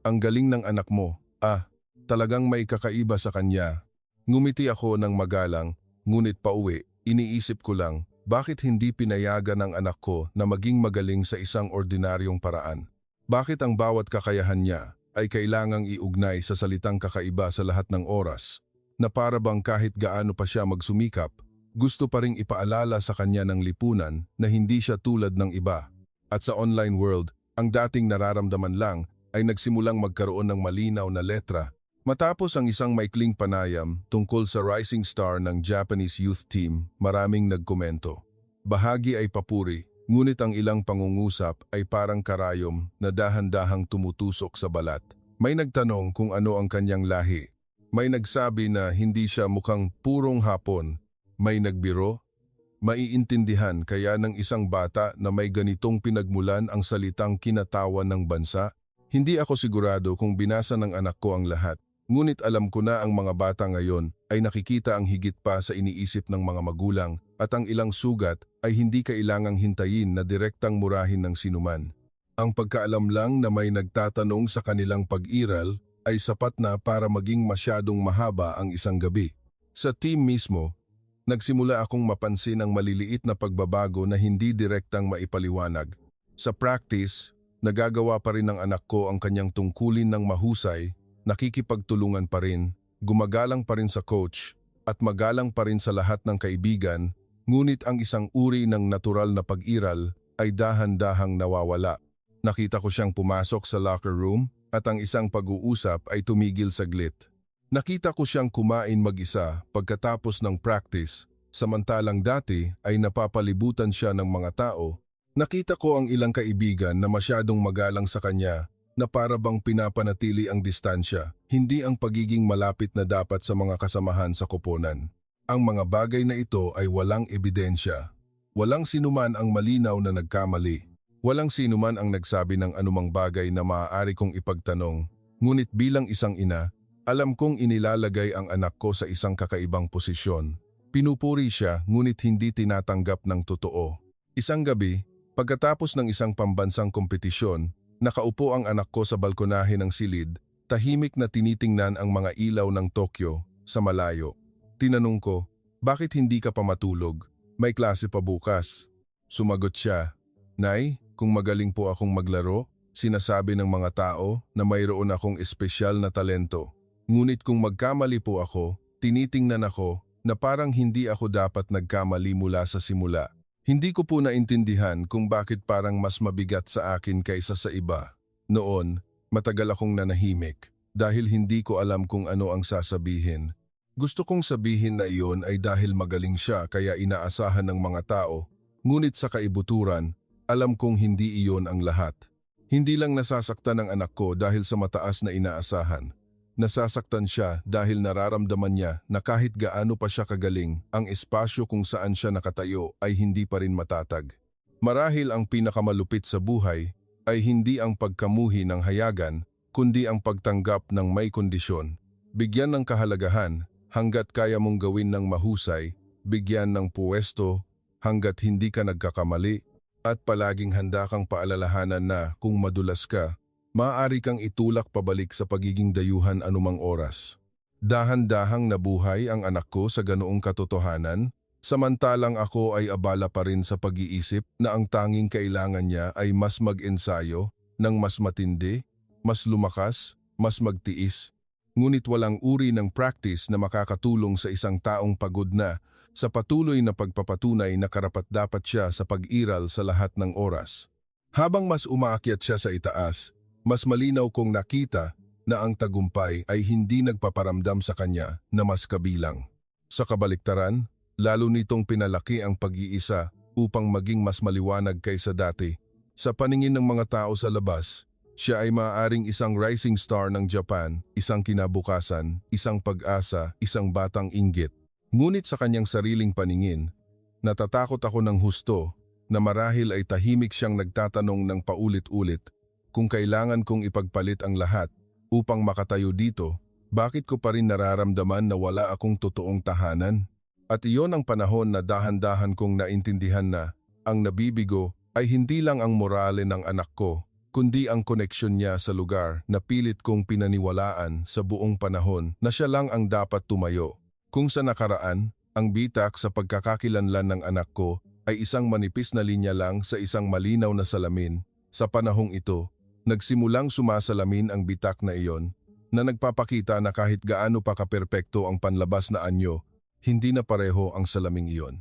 "Ang galing ng anak mo, talagang may kakaiba sa kanya." Ngumiti ako ng magalang, ngunit pauwi, iniisip ko lang, bakit hindi pinayagan ng anak ko na maging magaling sa isang ordinaryong paraan? Bakit ang bawat kakayahan niya ay kailangang iugnay sa salitang kakaiba sa lahat ng oras, na para bang kahit gaano pa siya magsumikap, gusto pa ring ipaalala sa kanya ng lipunan na hindi siya tulad ng iba. At sa online world, ang dating nararamdaman lang ay nagsimulang magkaroon ng malinaw na letra. Matapos ang isang maikling panayam tungkol sa rising star ng Japanese youth team, maraming nagkomento. Bahagi ay papuri, Ngunit ang ilang pangungusap ay parang karayom na dahan-dahang tumutusok sa balat. May nagtanong kung ano ang kanyang lahi. May nagsabi na hindi siya mukhang purong Hapon. May nagbiro, maiintindihan kaya ng isang bata na may ganitong pinagmulan ang salitang kinatawan ng bansa. Hindi ako sigurado kung binasa ng anak ko ang lahat. Ngunit alam ko na ang mga bata ngayon ay nakikita ang higit pa sa iniisip ng mga magulang at ang ilang sugat ay hindi kailangang hintayin na direktang murahin ng sinuman. Ang pagkaalam lang na may nagtatanong sa kanilang pag-iral ay sapat na para maging masyadong mahaba ang isang gabi. Sa team mismo, nagsimula akong mapansin ang maliliit na pagbabago na hindi direktang maipaliwanag. Sa practice, nagagawa pa rin ng anak ko ang kanyang tungkulin ng mahusay, nakikipagtulungan pa rin, gumagalang pa rin sa coach, at magalang pa rin sa lahat ng kaibigan, ngunit ang isang uri ng natural na pag-iral ay dahan-dahang nawawala. Nakita ko siyang pumasok sa locker room at ang isang pag-uusap ay tumigil saglit. Nakita ko siyang kumain mag-isa pagkatapos ng practice, samantalang dati ay napapalibutan siya ng mga tao. Nakita ko ang ilang kaibigan na masyadong magalang sa kanya na para bang pinapanatili ang distansya, hindi ang pagiging malapit na dapat sa mga kasamahan sa koponan. Ang mga bagay na ito ay walang ebidensya. Walang sinuman ang malinaw na nagkamali. Walang sinuman ang nagsabi ng anumang bagay na maaari kong ipagtanong. Ngunit bilang isang ina, alam kong inilalagay ang anak ko sa isang kakaibang posisyon. Pinupuri siya ngunit hindi tinatanggap ng totoo. Isang gabi, pagkatapos ng isang pambansang kompetisyon, nakaupo ang anak ko sa balkonahe ng silid, tahimik na tinitingnan ang mga ilaw ng Tokyo sa malayo. Tinanong ko, bakit hindi ka pa matulog? May klase pa bukas. Sumagot siya, Nay, kung magaling po akong maglaro, sinasabi ng mga tao na mayroon akong espesyal na talento. Ngunit kung magkamali po ako, tinitingnan ako na parang hindi ako dapat nagkamali mula sa simula. Hindi ko po naintindihan kung bakit parang mas mabigat sa akin kaysa sa iba. Noon, matagal akong nanahimik dahil hindi ko alam kung ano ang sasabihin. Gusto kong sabihin na iyon ay dahil magaling siya kaya inaasahan ng mga tao, ngunit sa kaibuturan, alam kong hindi iyon ang lahat. Hindi lang nasasaktan ang anak ko dahil sa mataas na inaasahan. Nasasaktan siya dahil nararamdaman niya na kahit gaano pa siya kagaling, ang espasyo kung saan siya nakatayo ay hindi pa rin matatag. Marahil ang pinakamalupit sa buhay ay hindi ang pagkamuhi ng hayagan, kundi ang pagtanggap ng may kondisyon. Bigyan ng kahalagahan hanggat kaya mong gawin ng mahusay, bigyan ng puwesto hanggat hindi ka nagkakamali, at palaging handa kang paalalahanan na kung madulas ka, maaari kang itulak pabalik sa pagiging dayuhan anumang oras. Dahan-dahang nabuhay ang anak ko sa ganoong katotohanan, samantalang ako ay abala pa rin sa pag-iisip na ang tanging kailangan niya ay mas mag-ensayo, ng mas matindi, mas lumakas, mas magtiis. Ngunit walang uri ng practice na makakatulong sa isang taong pagod na sa patuloy na pagpapatunay na karapat-dapat siya sa pag-iral sa lahat ng oras. Habang mas umaakyat siya sa itaas, mas malinaw kong nakita na ang tagumpay ay hindi nagpaparamdam sa kanya na mas kabilang. Sa kabaliktaran, lalo nitong pinalaki ang pag-iisa upang maging mas maliwanag kaysa dati. Sa paningin ng mga tao sa labas, siya ay maaaring isang rising star ng Japan, isang kinabukasan, isang pag-asa, isang batang inggit. Ngunit sa kanyang sariling paningin, natatakot ako ng husto na marahil ay tahimik siyang nagtatanong ng paulit-ulit, kung kailangan kong ipagpalit ang lahat upang makatayo dito, bakit ko pa rin nararamdaman na wala akong totoong tahanan? At iyon ang panahon na dahan-dahan kong naintindihan na ang nabibigo ay hindi lang ang morale ng anak ko, kundi ang koneksyon niya sa lugar na pilit kong pinaniwalaan sa buong panahon na siya lang ang dapat tumayo. Kung sa nakaraan, ang bitak sa pagkakakilanlan ng anak ko ay isang manipis na linya lang sa isang malinaw na salamin, sa panahong ito, nagsimulang sumasalamin ang bitak na iyon na nagpapakita na kahit gaano pa kaperpekto ang panlabas na anyo, hindi na pareho ang salaming iyon.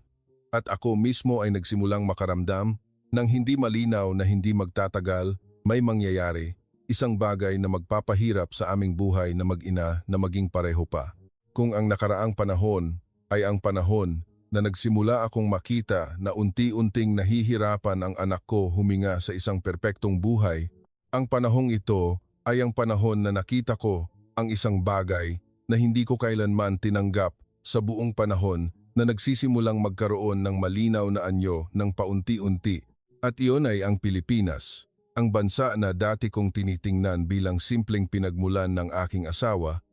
At ako mismo ay nagsimulang makaramdam ng hindi malinaw na hindi magtatagal, may mangyayari, isang bagay na magpapahirap sa aming buhay na mag-ina na maging pareho pa. Kung ang nakaraang panahon ay ang panahon na nagsimula akong makita na unti-unting nahihirapan ang anak ko huminga sa isang perpektong buhay, ang panahong ito ay ang panahon na nakita ko ang isang bagay na hindi ko kailanman tinanggap sa buong panahon na nagsisimulang magkaroon ng malinaw na anyo ng paunti-unti. At iyon ay ang Pilipinas, ang bansa na dati kong tinitingnan bilang simpleng pinagmulan ng aking asawa,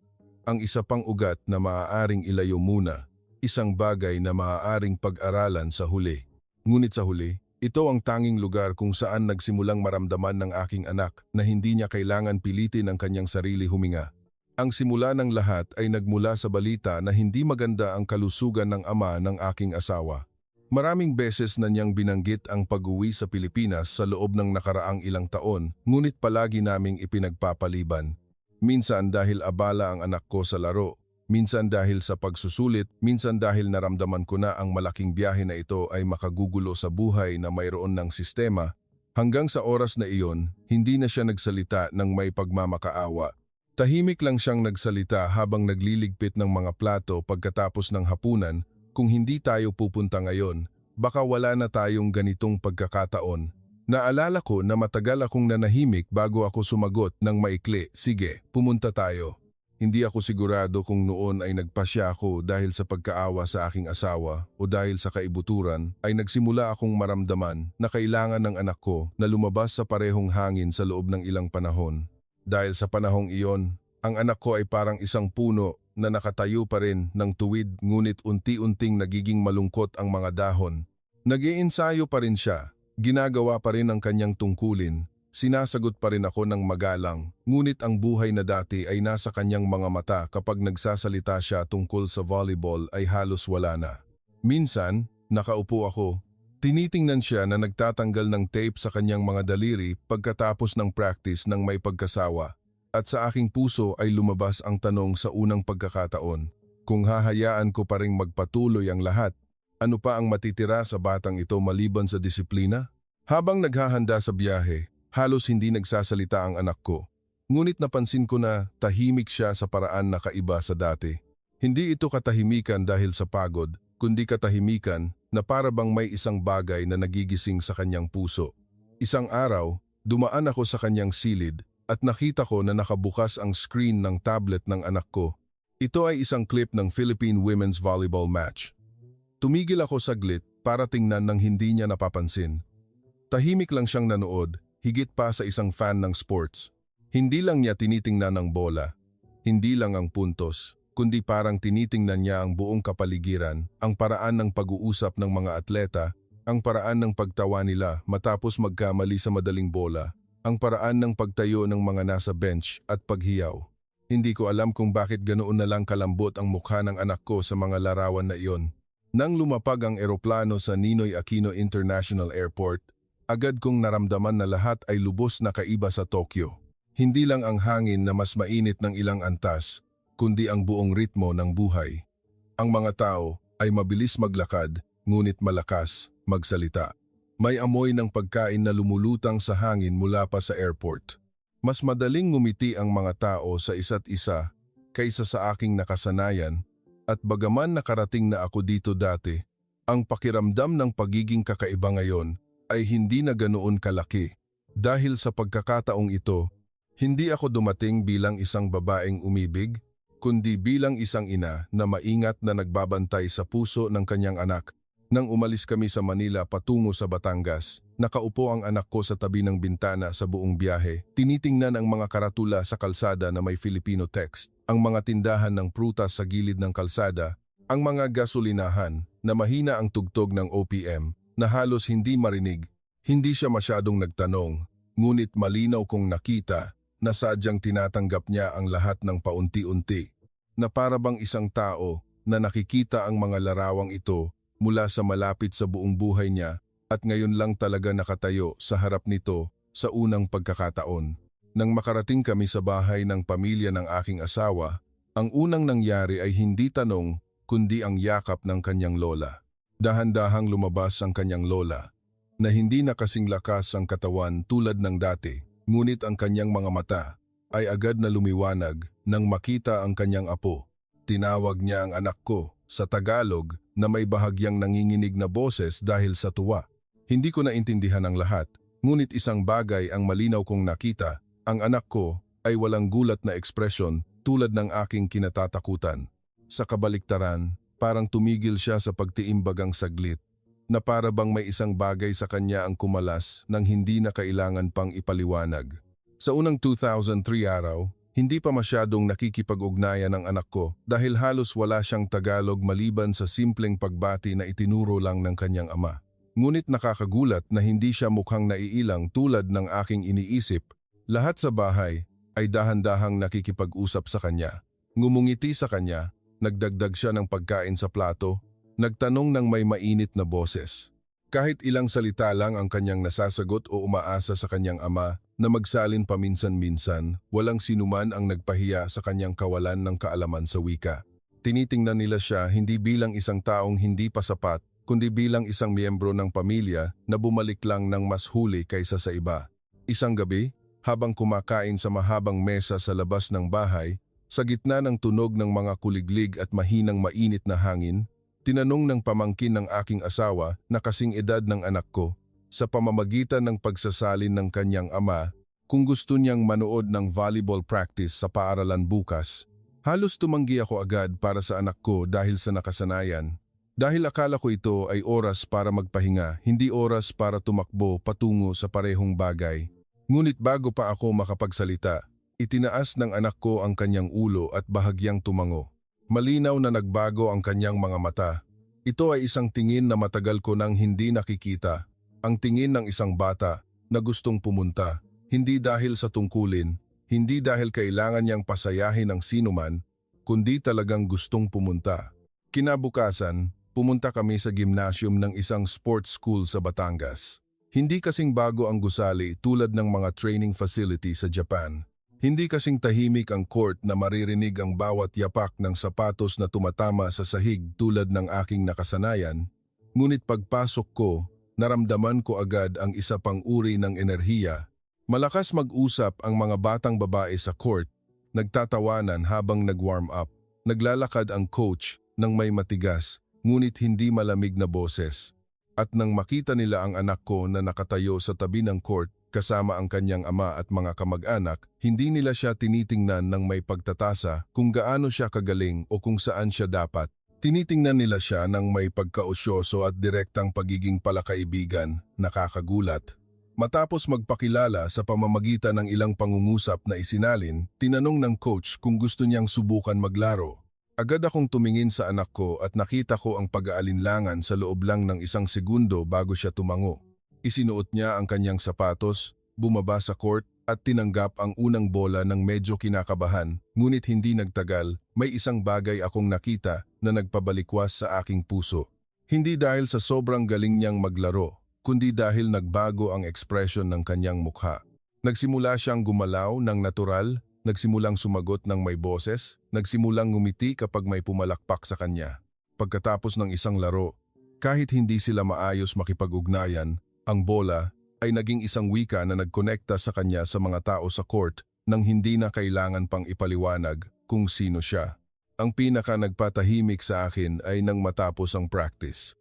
ang isa pang ugat na maaaring ilayo muna, isang bagay na maaaring pag-aralan sa huli. Ngunit sa huli, ito ang tanging lugar kung saan nagsimulang maramdaman ng aking anak na hindi niya kailangan pilitin ang kanyang sarili huminga. Ang simula ng lahat ay nagmula sa balita na hindi maganda ang kalusugan ng ama ng aking asawa. Maraming beses na niyang binanggit ang pag-uwi sa Pilipinas sa loob ng nakaraang ilang taon, ngunit palagi naming ipinagpapaliban. Minsan dahil abala ang anak ko sa laro, minsan dahil sa pagsusulit, minsan dahil naramdaman ko na ang malaking biyahe na ito ay makagugulo sa buhay na mayroon ng sistema. Hanggang sa oras na iyon, hindi na siya nagsalita ng may pagmamakaawa. Tahimik lang siyang nagsalita habang nagliligpit ng mga plato pagkatapos ng hapunan. Kung hindi tayo pupunta ngayon, baka wala na tayong ganitong pagkakataon. Naalala ko na matagal akong nanahimik bago ako sumagot ng maikli, sige, pumunta tayo. Hindi ako sigurado kung noon ay nagpasya ako dahil sa pagkaawa sa aking asawa o dahil sa kaibuturan ay nagsimula akong maramdaman na kailangan ng anak ko na lumabas sa parehong hangin sa loob ng ilang panahon. Dahil sa panahong iyon, ang anak ko ay parang isang puno na nakatayo pa rin ng tuwid ngunit unti-unting nagiging malungkot ang mga dahon. Nag-iensayo pa rin siya, ginagawa pa rin ang kanyang tungkulin, sinasagot pa rin ako ng magalang, ngunit ang buhay na dati ay nasa kanyang mga mata kapag nagsasalita siya tungkol sa volleyball ay halos wala na. Minsan, nakaupo ako, tinitingnan siya na nagtatanggal ng tape sa kanyang mga daliri pagkatapos ng practice ng may pagkasawa. At sa aking puso ay lumabas ang tanong sa unang pagkakataon, kung hahayaan ko pa ring magpatuloy ang lahat, ano pa ang matitira sa batang ito maliban sa disiplina? Habang naghahanda sa biyahe, halos hindi nagsasalita ang anak ko. Ngunit napansin ko na tahimik siya sa paraan na kaiba sa dati. Hindi ito katahimikan dahil sa pagod, kundi katahimikan na para bang may isang bagay na nagigising sa kanyang puso. Isang araw, dumaan ako sa kanyang silid, at nakita ko na nakabukas ang screen ng tablet ng anak ko. Ito ay isang clip ng Philippine Women's Volleyball match. Tumigil ako saglit para tingnan ng hindi niya napapansin. Tahimik lang siyang nanood, higit pa sa isang fan ng sports. Hindi lang niya tinitingnan ang bola, hindi lang ang puntos, kundi parang tinitingnan niya ang buong kapaligiran, ang paraan ng pag-uusap ng mga atleta, ang paraan ng pagtawa nila matapos magkamali sa madaling bola, ang paraan ng pagtayo ng mga nasa bench at paghiyaw. Hindi ko alam kung bakit ganoon na lang kalambot ang mukha ng anak ko sa mga larawan na iyon. Nang lumapag ang eroplano sa Ninoy Aquino International Airport, agad kong naramdaman na lahat ay lubos na kaiba sa Tokyo. Hindi lang ang hangin na mas mainit ng ilang antas, kundi ang buong ritmo ng buhay. Ang mga tao ay mabilis maglakad, ngunit malakas magsalita. May amoy ng pagkain na lumulutang sa hangin mula pa sa airport. Mas madaling ngumiti ang mga tao sa isa't isa kaysa sa aking nakasanayan, at bagaman nakarating na ako dito dati, ang pakiramdam ng pagiging kakaiba ngayon ay hindi na ganoon kalaki. Dahil sa pagkakataong ito, hindi ako dumating bilang isang babaeng umibig, kundi bilang isang ina na maingat na nagbabantay sa puso ng kanyang anak. Nang umalis kami sa Manila patungo sa Batangas, nakaupo ang anak ko sa tabi ng bintana sa buong biyahe. Tinitingnan ang mga karatula sa kalsada na may Filipino text, ang mga tindahan ng prutas sa gilid ng kalsada, ang mga gasolinahan na mahina ang tugtog ng OPM na halos hindi marinig. Hindi siya masyadong nagtanong, ngunit malinaw kong nakita na sadyang tinatanggap niya ang lahat ng paunti-unti, na para bang isang tao na nakikita ang mga larawang ito mula sa malapit sa buong buhay niya at ngayon lang talaga nakatayo sa harap nito sa unang pagkakataon. Nang makarating kami sa bahay ng pamilya ng aking asawa, ang unang nangyari ay hindi tanong kundi ang yakap ng kanyang lola. Dahan-dahang lumabas ang kanyang lola, na hindi na kasing lakas ang katawan tulad ng dati, ngunit ang kanyang mga mata ay agad na lumiwanag nang makita ang kanyang apo. Tinawag niya ang anak ko sa Tagalog na may bahagyang nanginginig na boses dahil sa tuwa. Hindi ko naintindihan ang lahat, ngunit isang bagay ang malinaw kong nakita, ang anak ko ay walang gulat na ekspresyon tulad ng aking kinatatakutan. Sa kabaliktaran, parang tumigil siya sa pagtiimbagang saglit, na para bang may isang bagay sa kanya ang kumalas nang hindi na kailangan pang ipaliwanag. Sa unang 2003 araw, hindi pa masyadong nakikipag-ugnayan ang anak ko dahil halos wala siyang Tagalog maliban sa simpleng pagbati na itinuro lang ng kanyang ama. Ngunit nakakagulat na hindi siya mukhang naiilang tulad ng aking iniisip. Lahat sa bahay ay dahan-dahang nakikipag-usap sa kanya. Ngumungiti sa kanya, nagdagdag siya ng pagkain sa plato, nagtanong ng may mainit na boses. Kahit ilang salita lang ang kanyang nasasagot o umaasa sa kanyang ama na magsalin paminsan-minsan, walang sinuman ang nagpahiya sa kanyang kawalan ng kaalaman sa wika. Tinitingnan nila siya hindi bilang isang taong hindi pa sapat, kundi bilang isang miyembro ng pamilya na bumalik lang ng mas huli kaysa sa iba. Isang gabi, habang kumakain sa mahabang mesa sa labas ng bahay, sa gitna ng tunog ng mga kuliglig at mahinang mainit na hangin, tinanong ng pamangkin ng aking asawa na kasing edad ng anak ko, sa pamamagitan ng pagsasalin ng kanyang ama, kung gusto niyang manood ng volleyball practice sa paaralan bukas. Halos tumanggi ako agad para sa anak ko dahil sa nakasanayan. Dahil akala ko ito ay oras para magpahinga, hindi oras para tumakbo patungo sa parehong bagay. Ngunit bago pa ako makapagsalita, itinaas ng anak ko ang kanyang ulo at bahagyang tumango. Malinaw na nagbago ang kanyang mga mata. Ito ay isang tingin na matagal ko nang hindi nakikita. Ang tingin ng isang bata na gustong pumunta, hindi dahil sa tungkulin, hindi dahil kailangan niyang pasayahin ang sinuman, kundi talagang gustong pumunta. Kinabukasan, pumunta kami sa gymnasium ng isang sports school sa Batangas. Hindi kasing bago ang gusali tulad ng mga training facility sa Japan. Hindi kasing tahimik ang court na maririnig ang bawat yapak ng sapatos na tumatama sa sahig tulad ng aking nakasanayan, ngunit pagpasok ko, naramdaman ko agad ang isa pang uri ng enerhiya. Malakas mag-usap ang mga batang babae sa court, nagtatawanan habang nag-warm up. Naglalakad ang coach ng may matigas, ngunit hindi malamig na boses. At nang makita nila ang anak ko na nakatayo sa tabi ng court, kasama ang kanyang ama at mga kamag-anak, hindi nila siya tinitingnan ng may pagtatasa kung gaano siya kagaling o kung saan siya dapat. Tinitingnan nila siya ng may pagkausyoso at direktang pagiging palakaibigan, nakakagulat. Matapos magpakilala sa pamamagitan ng ilang pangungusap na isinalin, tinanong ng coach kung gusto niyang subukan maglaro. Agad akong tumingin sa anak ko at nakita ko ang pag-aalinlangan sa loob lang ng isang segundo bago siya tumango. Isinuot niya ang kanyang sapatos, bumaba sa court at tinanggap ang unang bola ng medyo kinakabahan, ngunit hindi nagtagal, may isang bagay akong nakita na nagpabalikwas sa aking puso. Hindi dahil sa sobrang galing niyang maglaro, kundi dahil nagbago ang ekspresyon ng kanyang mukha. Nagsimula siyang gumalaw ng natural, nagsimulang sumagot ng may boses, nagsimulang ngumiti kapag may pumalakpak sa kanya. Pagkatapos ng isang laro, kahit hindi sila maayos makipag-ugnayan, ang bola ay naging isang wika na nagkonekta sa kanya sa mga tao sa court nang hindi na kailangan pang ipaliwanag kung sino siya. Ang pinaka nagpatahimik sa akin ay nang matapos ang practice.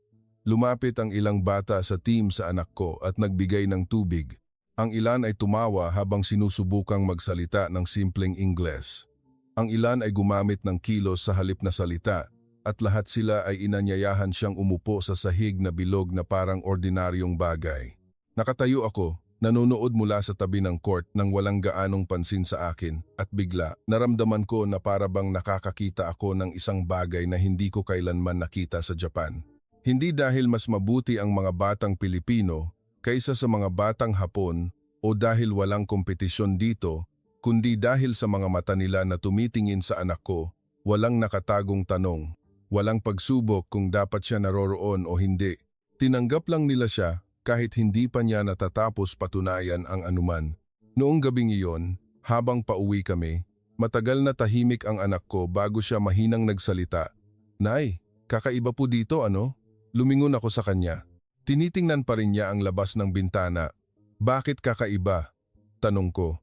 Lumapit ang ilang bata sa team sa anak ko at nagbigay ng tubig. Ang ilan ay tumawa habang sinusubukang magsalita ng simpleng Ingles. Ang ilan ay gumamit ng kilos sa halip na salita at lahat sila ay inanyayahan siyang umupo sa sahig na bilog na parang ordinaryong bagay. Nakatayo ako, nanonood mula sa tabi ng court nang walang gaanong pansin sa akin at bigla naramdaman ko na para bang nakakakita ako ng isang bagay na hindi ko kailanman nakita sa Japan. Hindi dahil mas mabuti ang mga batang Pilipino kaysa sa mga batang Hapon o dahil walang kompetisyon dito, kundi dahil sa mga mata nila na tumitingin sa anak ko, walang nakatagong tanong. Walang pagsubok kung dapat siya naroroon o hindi. Tinanggap lang nila siya kahit hindi pa niya natatapos patunayan ang anuman. Noong gabing iyon, habang pauwi kami, matagal na tahimik ang anak ko bago siya mahinang nagsalita. "Nay, kakaiba po dito ano?" Lumingon ako sa kanya. Tinitingnan pa rin niya ang labas ng bintana. "Bakit kakaiba?" tanong ko.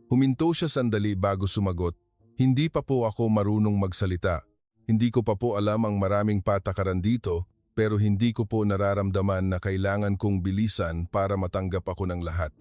Huminto siya sandali bago sumagot. "Hindi pa po ako marunong magsalita." Hindi ko pa po alam ang maraming patakaran dito, pero hindi ko po nararamdaman na kailangan kong bilisan para matanggap ako ng lahat.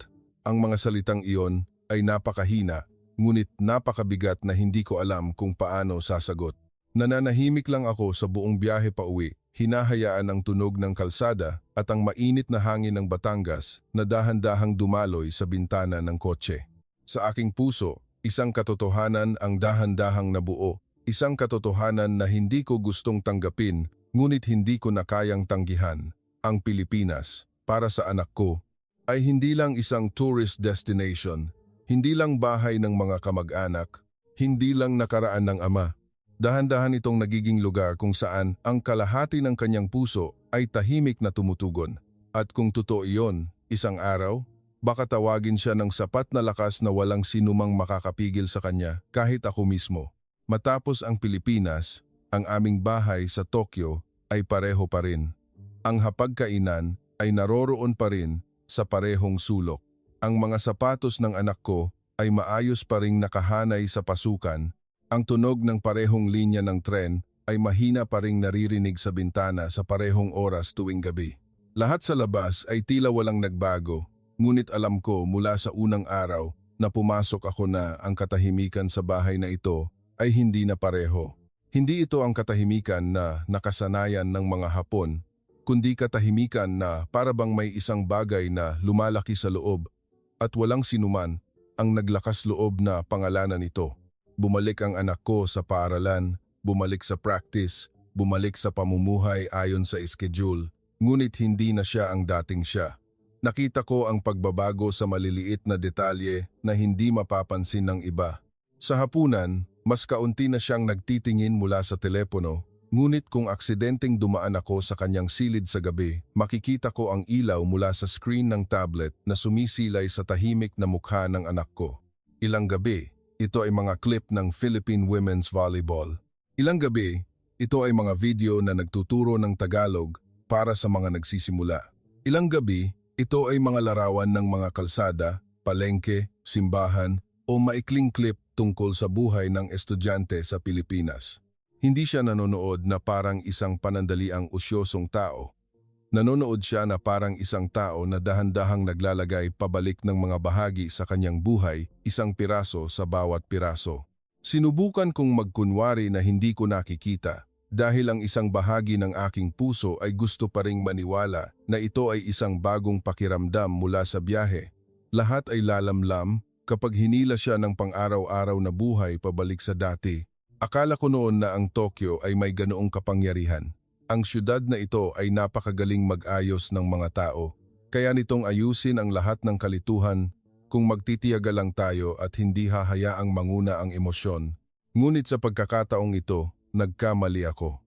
Ang mga salitang iyon ay napakahina, ngunit napakabigat na hindi ko alam kung paano sasagot. Nananahimik lang ako sa buong biyahe pa uwi, hinahayaan ang tunog ng kalsada at ang mainit na hangin ng Batangas na dahan-dahang dumaloy sa bintana ng kotse. Sa aking puso, isang katotohanan ang dahan-dahang nabuo, isang katotohanan na hindi ko gustong tanggapin, ngunit hindi ko na kayang tanggihan. Ang Pilipinas, para sa anak ko, ay hindi lang isang tourist destination, hindi lang bahay ng mga kamag-anak, hindi lang nakaraan ng ama. Dahan-dahan itong nagiging lugar kung saan ang kalahati ng kanyang puso ay tahimik na tumutugon. At kung totoo iyon, isang araw, baka tawagin siya ng sapat na lakas na walang sinumang makakapigil sa kanya kahit ako mismo. Matapos ang Pilipinas, ang aming bahay sa Tokyo ay pareho pa rin. Ang hapagkainan ay naroroon pa rin sa parehong sulok. Ang mga sapatos ng anak ko ay maayos pa ring nakahanay sa pasukan. Ang tunog ng parehong linya ng tren ay mahina pa ring naririnig sa bintana sa parehong oras tuwing gabi. Lahat sa labas ay tila walang nagbago, ngunit alam ko mula sa unang araw na pumasok ako na ang katahimikan sa bahay na ito ay hindi na pareho. Hindi ito ang katahimikan na nakasanayan ng mga Hapon, kundi katahimikan na parabang may isang bagay na lumalaki sa loob at walang sinuman ang naglakas loob na pangalanan ito. Bumalik ang anak ko sa paaralan, bumalik sa practice, bumalik sa pamumuhay ayon sa schedule, ngunit hindi na siya ang dating siya. Nakita ko ang pagbabago sa maliliit na detalye na hindi mapapansin ng iba. Sa hapunan, mas kaunti na siyang nagtitingin mula sa telepono, ngunit kung aksidenteng dumaan ako sa kanyang silid sa gabi, makikita ko ang ilaw mula sa screen ng tablet na sumisilay sa tahimik na mukha ng anak ko. Ilang gabi, ito ay mga clip ng Philippine Women's Volleyball. Ilang gabi, ito ay mga video na nagtuturo ng Tagalog para sa mga nagsisimula. Ilang gabi, ito ay mga larawan ng mga kalsada, palengke, simbahan o maikling clip tungkol sa buhay ng estudyante sa Pilipinas. Hindi siya nanonood na parang isang panandaliang usyosong tao. Nanonood siya na parang isang tao na dahan-dahang naglalagay pabalik ng mga bahagi sa kanyang buhay, isang piraso sa bawat piraso. Sinubukan kong magkunwari na hindi ko nakikita dahil ang isang bahagi ng aking puso ay gusto pa ring maniwala na ito ay isang bagong pakiramdam mula sa biyahe. Lahat ay lalamlam kapag hinila siya ng pang-araw-araw na buhay pabalik sa dati. Akala ko noon na ang Tokyo ay may ganoong kapangyarihan. Ang syudad na ito ay napakagaling mag-ayos ng mga tao, kaya nitong ayusin ang lahat ng kalituhan kung magtitiyaga lang tayo at hindi hahayaang manguna ang emosyon. Ngunit sa pagkakataong ito, nagkamali ako.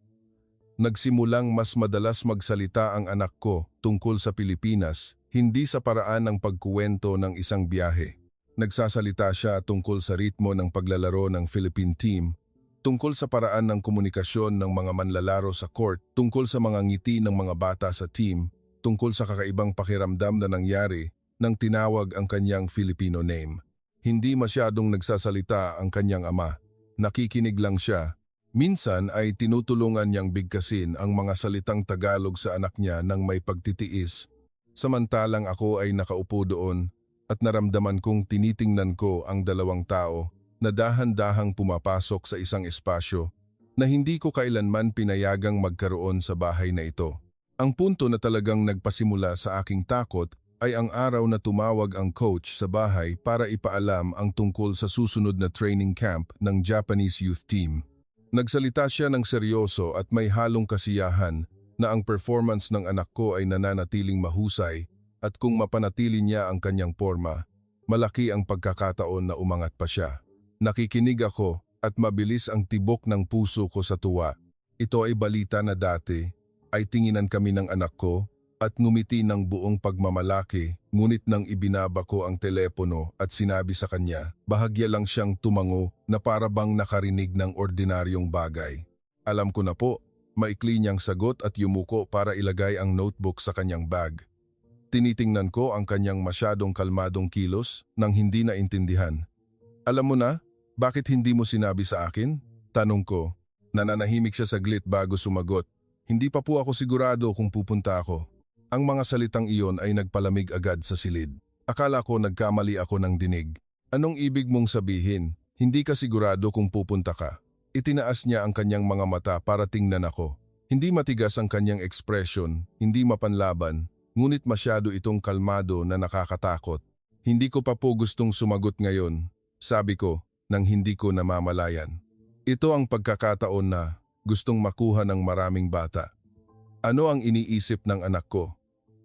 Nagsimulang mas madalas magsalita ang anak ko tungkol sa Pilipinas, hindi sa paraan ng pagkuwento ng isang biyahe. Nagsasalita siya tungkol sa ritmo ng paglalaro ng Philippine team, tungkol sa paraan ng komunikasyon ng mga manlalaro sa court, tungkol sa mga ngiti ng mga bata sa team, tungkol sa kakaibang pakiramdam na nangyari nang tinawag ang kanyang Filipino name. Hindi masyadong nagsasalita ang kanyang ama. Nakikinig lang siya. Minsan ay tinutulungan niyang bigkasin ang mga salitang Tagalog sa anak niya nang may pagtitiis. Samantalang ako ay nakaupo doon at naramdaman kong tinitingnan ko ang dalawang tao na dahan-dahang pumapasok sa isang espasyo na hindi ko kailanman pinayagang magkaroon sa bahay na ito. Ang punto na talagang nagpasimula sa aking takot ay ang araw na tumawag ang coach sa bahay para ipaalam ang tungkol sa susunod na training camp ng Japanese youth team. Nagsalita siya ng seryoso at may halong kasiyahan na ang performance ng anak ko ay nananatiling mahusay at kung mapanatili niya ang kanyang forma, malaki ang pagkakataon na umangat pa siya. Nakikinig ako at mabilis ang tibok ng puso ko sa tuwa. Ito ay balita na dati ay tinginan kami ng anak ko at ngumiti ng buong pagmamalaki, ngunit nang ibinaba ko ang telepono at sinabi sa kanya, bahagya lang siyang tumango na para bang nakarinig ng ordinaryong bagay. Alam ko na po, maikli niyang sagot at yumuko para ilagay ang notebook sa kanyang bag. Tinitingnan ko ang kanyang masyadong kalmadong kilos nang hindi naintindihan. Alam mo na, bakit hindi mo sinabi sa akin? Tanong ko. Nananahimik siya saglit bago sumagot. Hindi pa po ako sigurado kung pupunta ako. Ang mga salitang iyon ay nagpalamig agad sa silid. Akala ko nagkamali ako ng dinig. Anong ibig mong sabihin? Hindi ka sigurado kung pupunta ka. Itinaas niya ang kanyang mga mata para tingnan ako. Hindi matigas ang kanyang ekspresyon, hindi mapanlaban, ngunit masyado itong kalmado na nakakatakot. Hindi ko pa po gustong sumagot ngayon, sabi ko, nang hindi ko namamalayan. Ito ang pagkakataon na gustong makuha ng maraming bata. Ano ang iniisip ng anak ko?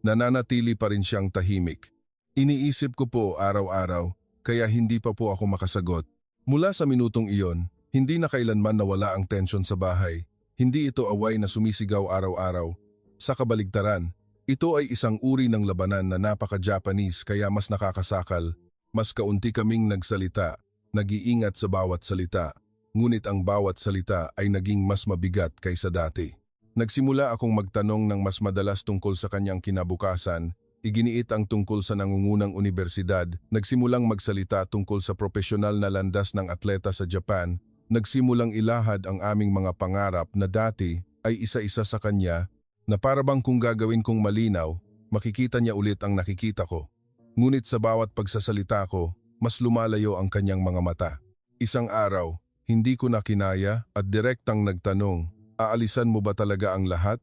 Nananatili pa rin siyang tahimik. Iniisip ko po araw-araw, kaya hindi pa po ako makasagot. Mula sa minutong iyon, hindi na kailanman nawala ang tensyon sa bahay. Hindi ito away na sumisigaw araw-araw. Sa kabaligtaran, ito ay isang uri ng labanan na napaka-Japanese kaya mas nakakasakal. Mas kaunti kaming nagsalita, nag-iingat sa bawat salita. Ngunit ang bawat salita ay naging mas mabigat kaysa dati. Nagsimula akong magtanong ng mas madalas tungkol sa kanyang kinabukasan. Iginiit ang tungkol sa nangungunang unibersidad. Nagsimulang magsalita tungkol sa propesyonal na landas ng atleta sa Japan. Nagsimulang ilahad ang aming mga pangarap na dati ay isa-isa sa kanya na parabang kung gagawin kong malinaw, makikita niya ulit ang nakikita ko. Ngunit sa bawat pagsasalita ko, mas lumalayo ang kanyang mga mata. Isang araw, hindi ko na kinaya at direktang nagtanong, aalisan mo ba talaga ang lahat?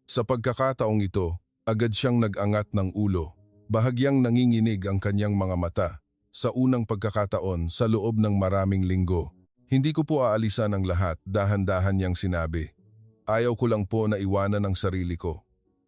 Sa pagkakataong ito, agad siyang nag-angat ng ulo. Bahagyang nanginginig ang kanyang mga mata. Sa unang pagkakataon sa loob ng maraming linggo. Hindi ko po aalisan ang lahat, dahan-dahan niyang sinabi. Ayaw ko lang po na iwanan ang sarili ko.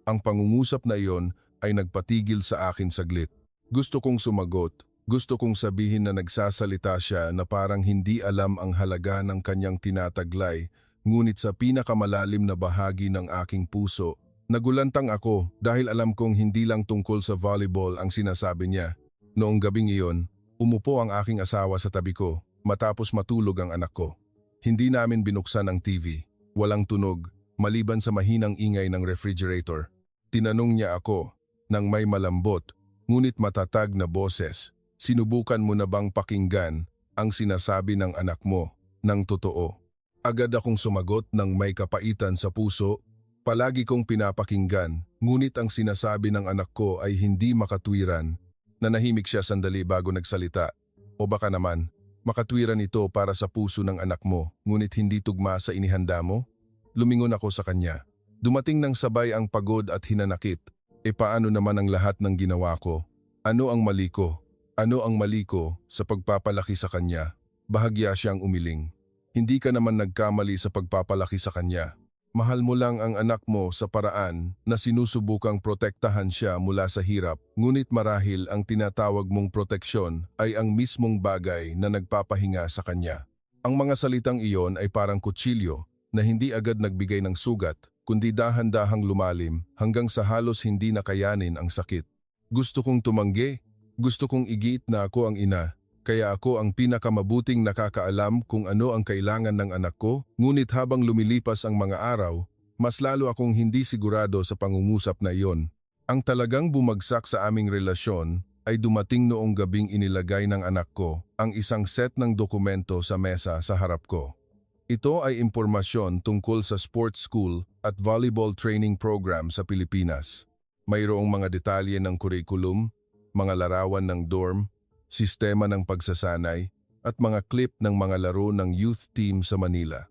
Ang pangungusap na iyon ay nagpatigil sa akin saglit. Gusto kong sumagot, gusto kong sabihin na nagsasalita siya na parang hindi alam ang halaga ng kanyang tinataglay, ngunit sa pinakamalalim na bahagi ng aking puso, nagulantang ako dahil alam kong hindi lang tungkol sa volleyball ang sinasabi niya. Noong gabing iyon, umupo ang aking asawa sa tabi ko. Matapos matulog ang anak ko. Hindi namin binuksan ang TV. Walang tunog, maliban sa mahinang ingay ng refrigerator. Tinanong niya ako, nang may malambot, ngunit matatag na boses, sinubukan mo na bang pakinggan ang sinasabi ng anak mo ng totoo? Agad akong sumagot ng may kapaitan sa puso. Palagi kong pinapakinggan, ngunit ang sinasabi ng anak ko ay hindi makatwiran. Nanahimik siya sandali bago nagsalita. O baka naman, makatwiran ito para sa puso ng anak mo, ngunit hindi tugma sa inihanda mo? Lumingon ako sa kanya. Dumating ng sabay ang pagod at hinanakit. E paano naman ang lahat ng ginawa ko? Ano ang mali ko? Ano ang mali ko sa pagpapalaki sa kanya? Bahagya siyang umiling. Hindi ka naman nagkamali sa pagpapalaki sa kanya. Mahal mo lang ang anak mo sa paraan na sinusubukang protektahan siya mula sa hirap, ngunit marahil ang tinatawag mong proteksyon ay ang mismong bagay na nagpapahinga sa kanya. Ang mga salitang iyon ay parang kutsilyo na hindi agad nagbigay ng sugat, kundi dahan-dahang lumalim hanggang sa halos hindi nakayanin ang sakit. Gusto kong tumanggi, gusto kong igiit na ako ang ina. Kaya ako ang pinakamabuting nakakaalam kung ano ang kailangan ng anak ko, ngunit habang lumilipas ang mga araw, mas lalo akong hindi sigurado sa pangungusap na iyon. Ang talagang bumagsak sa aming relasyon ay dumating noong gabing inilagay ng anak ko ang isang set ng dokumento sa mesa sa harap ko. Ito ay impormasyon tungkol sa sports school at volleyball training program sa Pilipinas. Mayroong mga detalye ng curriculum, mga larawan ng dorm, sistema ng pagsasanay, at mga clip ng mga laro ng youth team sa Manila.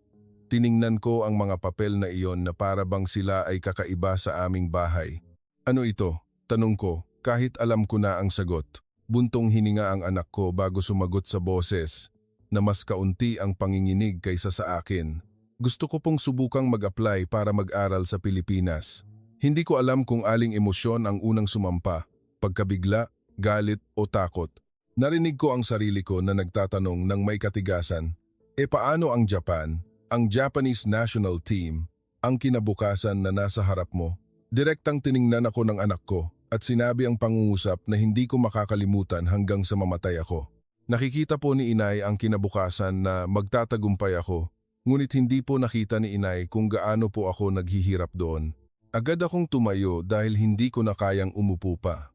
Tiningnan ko ang mga papel na iyon na para bang sila ay kakaiba sa aming bahay. Ano ito? Tanong ko, kahit alam ko na ang sagot. Buntong hininga ang anak ko bago sumagot sa boses, na mas kaunti ang panginginig kaysa sa akin. Gusto ko pong subukang mag-apply para mag-aral sa Pilipinas. Hindi ko alam kung aling emosyon ang unang sumampa, pagkabigla, galit o takot. Narinig ko ang sarili ko na nagtatanong ng may katigasan, e paano ang Japan, ang Japanese national team, ang kinabukasan na nasa harap mo? Direktang tiningnan ako ng anak ko at sinabi ang pangungusap na hindi ko makakalimutan hanggang sa mamatay ako. Nakikita po ni Inay ang kinabukasan na magtatagumpay ako, ngunit hindi po nakita ni Inay kung gaano po ako naghihirap doon. Agad akong tumayo dahil hindi ko na kayang umupo pa.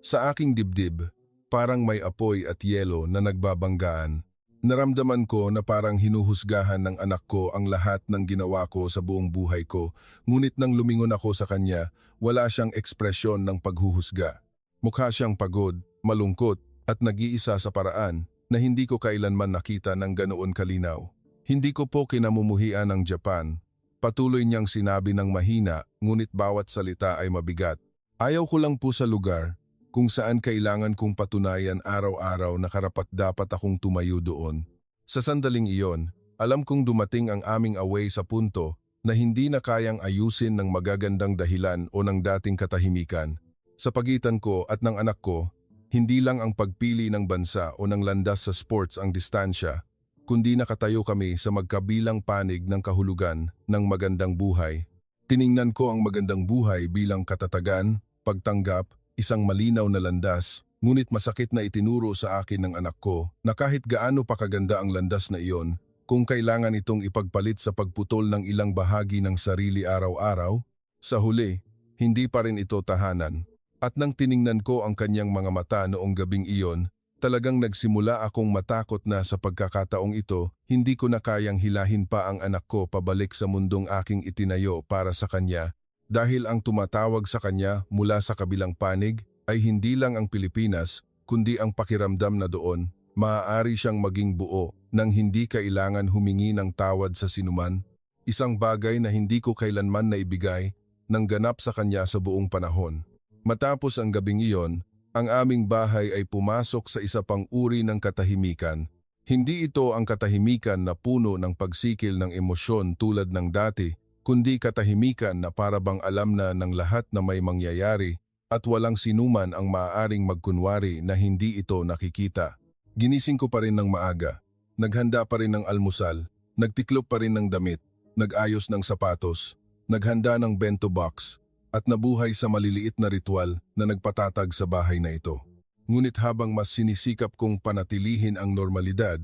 Sa aking dibdib, parang may apoy at yelo na nagbabanggaan. Naramdaman ko na parang hinuhusgahan ng anak ko ang lahat ng ginawa ko sa buong buhay ko, ngunit nang lumingon ako sa kanya, wala siyang ekspresyon ng paghuhusga. Mukha siyang pagod, malungkot at nag-iisa sa paraan na hindi ko kailanman nakita ng ganoon kalinaw. Hindi ko po kinamumuhian ang Japan. Patuloy niyang sinabi ng mahina, ngunit bawat salita ay mabigat. Ayaw ko lang po sa lugar kung saan kailangan kong patunayan araw-araw na karapat-dapat akong tumayo doon. Sa sandaling iyon, alam kong dumating ang aming away sa punto na hindi na kayang ayusin ng magagandang dahilan o ng dating katahimikan. Sa pagitan ko at ng anak ko, hindi lang ang pagpili ng bansa o ng landas sa sports ang distansya, kundi nakatayo kami sa magkabilang panig ng kahulugan ng magandang buhay. Tiningnan ko ang magandang buhay bilang katatagan, pagtanggap, isang malinaw na landas, ngunit masakit na itinuro sa akin ng anak ko na kahit gaano pa kaganda ang landas na iyon, kung kailangan itong ipagpalit sa pagputol ng ilang bahagi ng sarili araw-araw, sa huli, hindi pa rin ito tahanan. At nang tiningnan ko ang kanyang mga mata noong gabing iyon, talagang nagsimula akong matakot na sa pagkakataong ito, hindi ko na kayang hilahin pa ang anak ko pabalik sa mundong aking itinayo para sa kanya. Dahil ang tumatawag sa kanya mula sa kabilang panig ay hindi lang ang Pilipinas, kundi ang pakiramdam na doon, maaari siyang maging buo nang hindi kailangan humingi ng tawad sa sinuman. Isang bagay na hindi ko kailanman naibigay ng ganap sa kanya sa buong panahon. Matapos ang gabing iyon, ang aming bahay ay pumasok sa isa pang uri ng katahimikan. Hindi ito ang katahimikan na puno ng pagsikil ng emosyon tulad ng dati, kundi katahimikan na para bang alam na ng lahat na may mangyayari at walang sinuman ang maaaring magkunwari na hindi ito nakikita. Ginising ko pa rin ng maaga, naghanda pa rin ng almusal, nagtiklop pa rin ng damit, nag-ayos ng sapatos, naghanda ng bento box, at nabuhay sa maliliit na ritual na nagpatatag sa bahay na ito. Ngunit habang mas sinisikap kong panatilihin ang normalidad,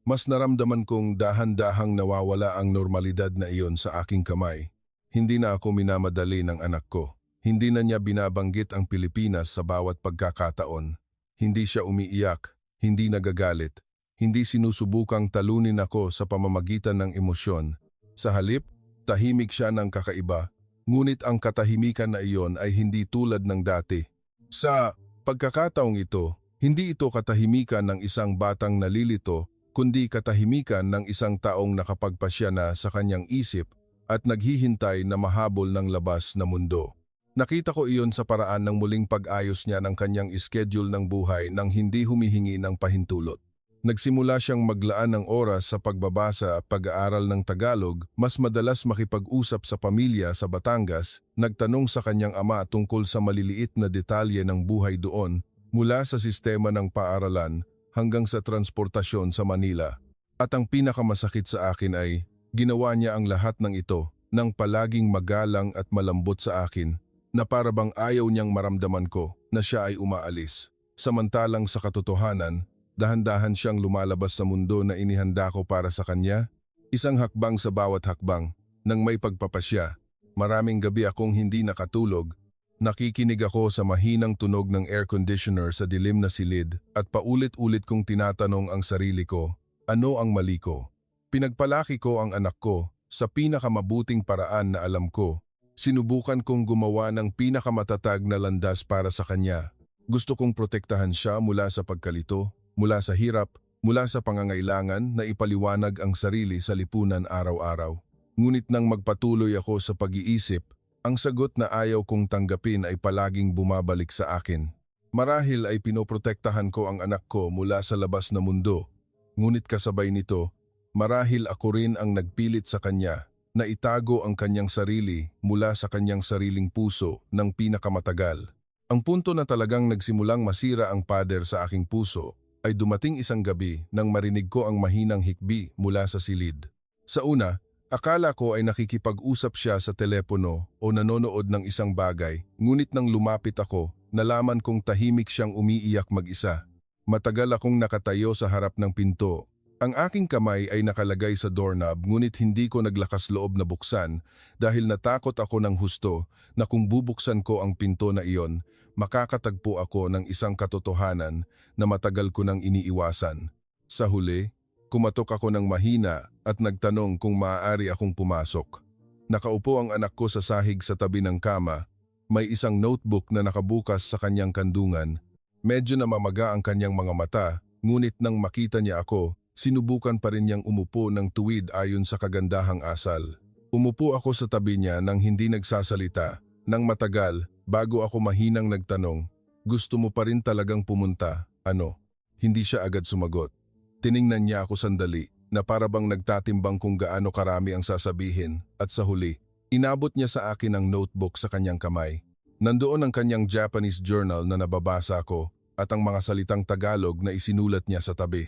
mas naramdaman kong dahan-dahang nawawala ang normalidad na iyon sa aking kamay. Hindi na ako minamadali ng anak ko. Hindi na niya binabanggit ang Pilipinas sa bawat pagkakataon. Hindi siya umiiyak, hindi nagagalit, hindi sinusubukang talunin ako sa pamamagitan ng emosyon. Sa halip, tahimik siya ng kakaiba, ngunit ang katahimikan na iyon ay hindi tulad ng dati. Sa pagkakataong ito, hindi ito katahimikan ng isang batang nalilito, kundi katahimikan ng isang taong nakapagpasya na sa kanyang isip at naghihintay na mahabol ng labas na mundo. Nakita ko iyon sa paraan ng muling pag-ayos niya ng kanyang schedule ng buhay nang hindi humihingi ng pahintulot. Nagsimula siyang maglaan ng oras sa pagbabasa at pag-aaral ng Tagalog, mas madalas makipag-usap sa pamilya sa Batangas, nagtanong sa kanyang ama tungkol sa maliliit na detalye ng buhay doon, mula sa sistema ng paaralan hanggang sa transportasyon sa Manila. At ang pinakamasakit sa akin ay, ginawa niya ang lahat ng ito nang palaging magalang at malambot sa akin, na para bang ayaw niyang maramdaman ko na siya ay umaalis. Samantalang sa katotohanan, dahan-dahan siyang lumalabas sa mundo na inihanda ko para sa kanya. Isang hakbang sa bawat hakbang, nang may pagpapasya. Maraming gabi akong hindi nakatulog. Nakikinig ako sa mahinang tunog ng air conditioner sa dilim na silid at paulit-ulit kong tinatanong ang sarili ko, ano ang mali ko? Pinagpalaki ko ang anak ko sa pinakamabuting paraan na alam ko. Sinubukan kong gumawa ng pinakamatatag na landas para sa kanya. Gusto kong protektahan siya mula sa pagkalito, mula sa hirap, mula sa pangangailangan na ipaliwanag ang sarili sa lipunan araw-araw. Ngunit nang magpatuloy ako sa pag-iisip, ang sagot na ayaw kong tanggapin ay palaging bumabalik sa akin. Marahil ay pinoprotektahan ko ang anak ko mula sa labas na mundo. Ngunit kasabay nito, marahil ako rin ang nagpilit sa kanya na itago ang kanyang sarili mula sa kanyang sariling puso ng pinakamatagal. Ang punto na talagang nagsimulang masira ang pader sa aking puso ay dumating isang gabi nang marinig ko ang mahinang hikbi mula sa silid. Sa una, akala ko ay nakikipag-usap siya sa telepono o nanonood ng isang bagay, ngunit nang lumapit ako, nalaman kong tahimik siyang umiiyak mag-isa. Matagal akong nakatayo sa harap ng pinto. Ang aking kamay ay nakalagay sa doorknob, ngunit hindi ko naglakas loob na buksan dahil natakot ako ng husto na kung bubuksan ko ang pinto na iyon, makakatagpo ako ng isang katotohanan na matagal ko nang iniiwasan. Sa huli, Kumatok ako ng mahina at nagtanong kung maaari akong pumasok. Nakaupo ang anak ko sa sahig sa tabi ng kama. May isang notebook na nakabukas sa kanyang kandungan. Medyo namamaga ang kanyang mga mata, ngunit nang makita niya ako, sinubukan pa rin niyang umupo ng tuwid ayon sa kagandahang asal. Umupo ako sa tabi niya nang hindi nagsasalita. Nang matagal, bago ako mahinang nagtanong, "Gusto mo pa rin talagang pumunta? Ano?" Hindi siya agad sumagot. Tiningnan niya ako sandali na para bang nagtatimbang kung gaano karami ang sasabihin at sa huli, inabot niya sa akin ang notebook sa kanyang kamay. Nandoon ang kanyang Japanese journal na nababasa ko at ang mga salitang Tagalog na isinulat niya sa tabi.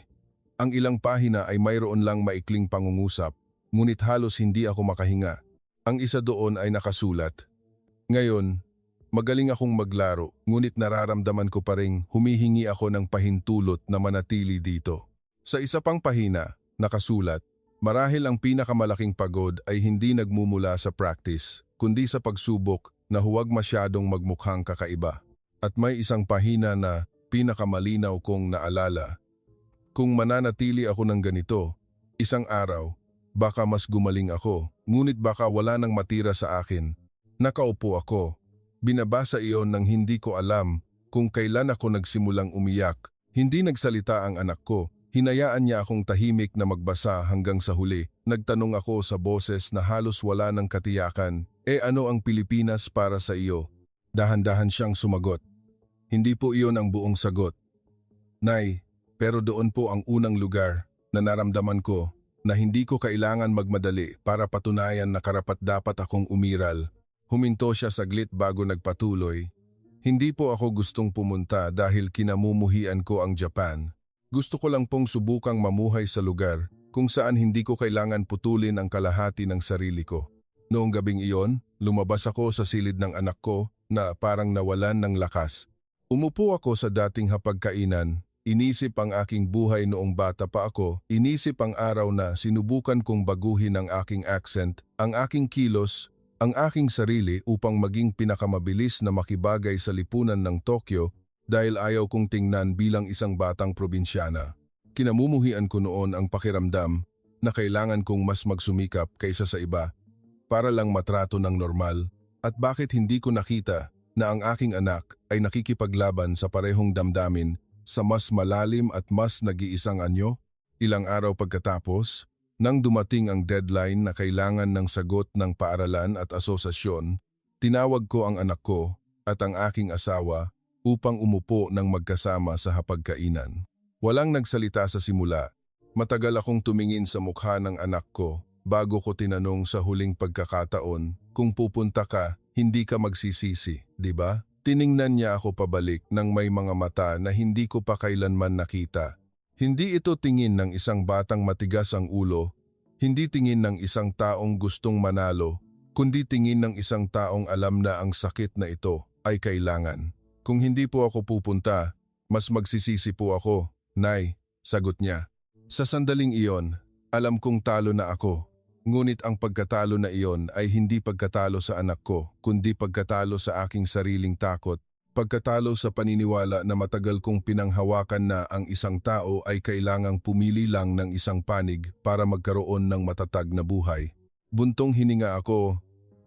Ang ilang pahina ay mayroon lang maikling pangungusap, ngunit halos hindi ako makahinga. Ang isa doon ay nakasulat. Ngayon, magaling akong maglaro, ngunit nararamdaman ko pa ring humihingi ako ng pahintulot na manatili dito. Sa isa pang pahina, nakasulat, marahil ang pinakamalaking pagod ay hindi nagmumula sa practice, kundi sa pagsubok na huwag masyadong magmukhang kakaiba. At may isang pahina na pinakamalinaw kong naalala. Kung mananatili ako ng ganito, isang araw, baka mas gumaling ako, ngunit baka wala nang matira sa akin. Nakaupo ako. Binabasa iyon nang hindi ko alam kung kailan ako nagsimulang umiyak. Hindi nagsalita ang anak ko. Hinayaan niya akong tahimik na magbasa hanggang sa huli. Nagtanong ako sa boses na halos wala ng katiyakan, ano ang Pilipinas para sa iyo? Dahan-dahan siyang sumagot. Hindi po iyon ang buong sagot. Nay, pero doon po ang unang lugar na naramdaman ko na hindi ko kailangan magmadali para patunayan na karapat-dapat akong umiral. Huminto siya saglit bago nagpatuloy. Hindi po ako gustong pumunta dahil kinamumuhian ko ang Japan. Gusto ko lang pong subukang mamuhay sa lugar kung saan hindi ko kailangan putulin ang kalahati ng sarili ko. Noong gabing iyon, lumabas ako sa silid ng anak ko na parang nawalan ng lakas. Umupo ako sa dating hapagkainan. Inisip ang aking buhay noong bata pa ako. Inisip ang araw na sinubukan kong baguhin ang aking accent, ang aking kilos, ang aking sarili upang maging pinakamabilis na makibagay sa lipunan ng Tokyo dahil ayaw kong tingnan bilang isang batang probinsyana. Kinamumuhian ko noon ang pakiramdam na kailangan kong mas magsumikap kaysa sa iba para lang matrato ng normal. At bakit hindi ko nakita na ang aking anak ay nakikipaglaban sa parehong damdamin sa mas malalim at mas nag-iisang anyo? Ilang araw pagkatapos, nang dumating ang deadline na kailangan ng sagot ng paaralan at asosasyon, tinawag ko ang anak ko at ang aking asawa upang umupo ng magkasama sa hapagkainan. Walang nagsalita sa simula. Matagal akong tumingin sa mukha ng anak ko bago ko tinanong sa huling pagkakataon, kung pupunta ka, hindi ka magsisisi, di ba? Tiningnan niya ako pabalik ng may mga mata na hindi ko pa kailanman nakita. Hindi ito tingin ng isang batang matigas ang ulo, hindi tingin ng isang taong gustong manalo, kundi tingin ng isang taong alam na ang sakit na ito ay kailangan. Kung hindi po ako pupunta, mas magsisisi po ako, Nay, sagot niya. Sa sandaling iyon, alam kong talo na ako. Ngunit ang pagkatalo na iyon ay hindi pagkatalo sa anak ko, kundi pagkatalo sa aking sariling takot. Pagkatalo sa paniniwala na matagal kong pinanghawakan na ang isang tao ay kailangang pumili lang ng isang panig para magkaroon ng matatag na buhay. Buntong hininga ako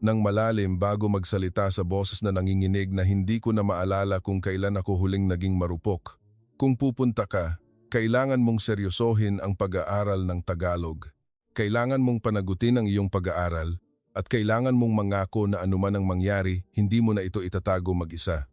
nang malalim bago magsalita sa boses na nanginginig na hindi ko na maalala kung kailan ako huling naging marupok. Kung pupunta ka, kailangan mong seryosohin ang pag-aaral ng Tagalog. Kailangan mong panagutin ang iyong pag-aaral at kailangan mong mangako na anuman ang mangyari, hindi mo na ito itatago mag-isa.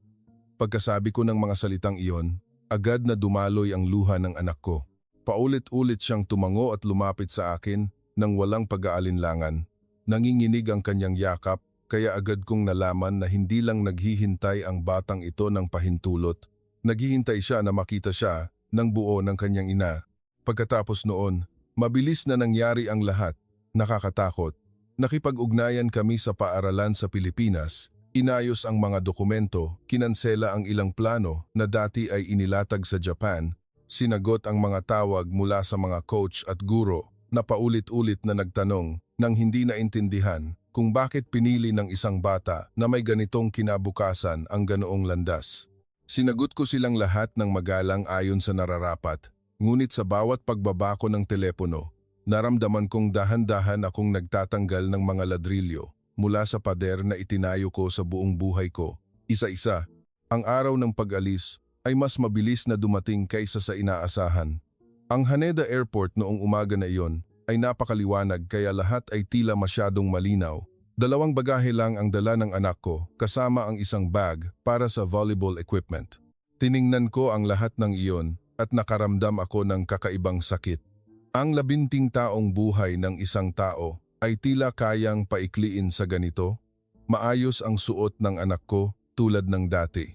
Pagkasabi ko ng mga salitang iyon, agad na dumaloy ang luha ng anak ko. Paulit-ulit siyang tumango at lumapit sa akin nang walang pag-aalinlangan. Nanginginig ang kanyang yakap, kaya agad kong nalaman na hindi lang naghihintay ang batang ito ng pahintulot. Naghihintay siya na makita siya ng buo ng kanyang ina. Pagkatapos noon, mabilis na nangyari ang lahat. Nakakatakot. Nakipag-ugnayan kami sa paaralan sa Pilipinas. Inayos ang mga dokumento, kinansela ang ilang plano na dati ay inilatag sa Japan. Sinagot ang mga tawag mula sa mga coach at guro na paulit-ulit na nagtanong nang hindi naintindihan kung bakit pinili ng isang bata na may ganitong kinabukasan ang ganoong landas. Sinagot ko silang lahat ng magalang ayon sa nararapat. Ngunit sa bawat pagbaba ko ng telepono, naramdaman kong dahan-dahan akong nagtatanggal ng mga ladrilyo mula sa pader na itinayo ko sa buong buhay ko. Isa-isa, ang araw ng pag-alis ay mas mabilis na dumating kaysa sa inaasahan. Ang Haneda Airport noong umaga na iyon ay napakaliwanag kaya lahat ay tila masyadong malinaw. 2 bagahe lang ang dala ng anak ko kasama ang isang bag para sa volleyball equipment. Tiningnan ko ang lahat ng iyon at nakaramdam ako ng kakaibang sakit. Ang 17 taong buhay ng isang tao ay tila kayang paikliin sa ganito. Maayos ang suot ng anak ko tulad ng dati.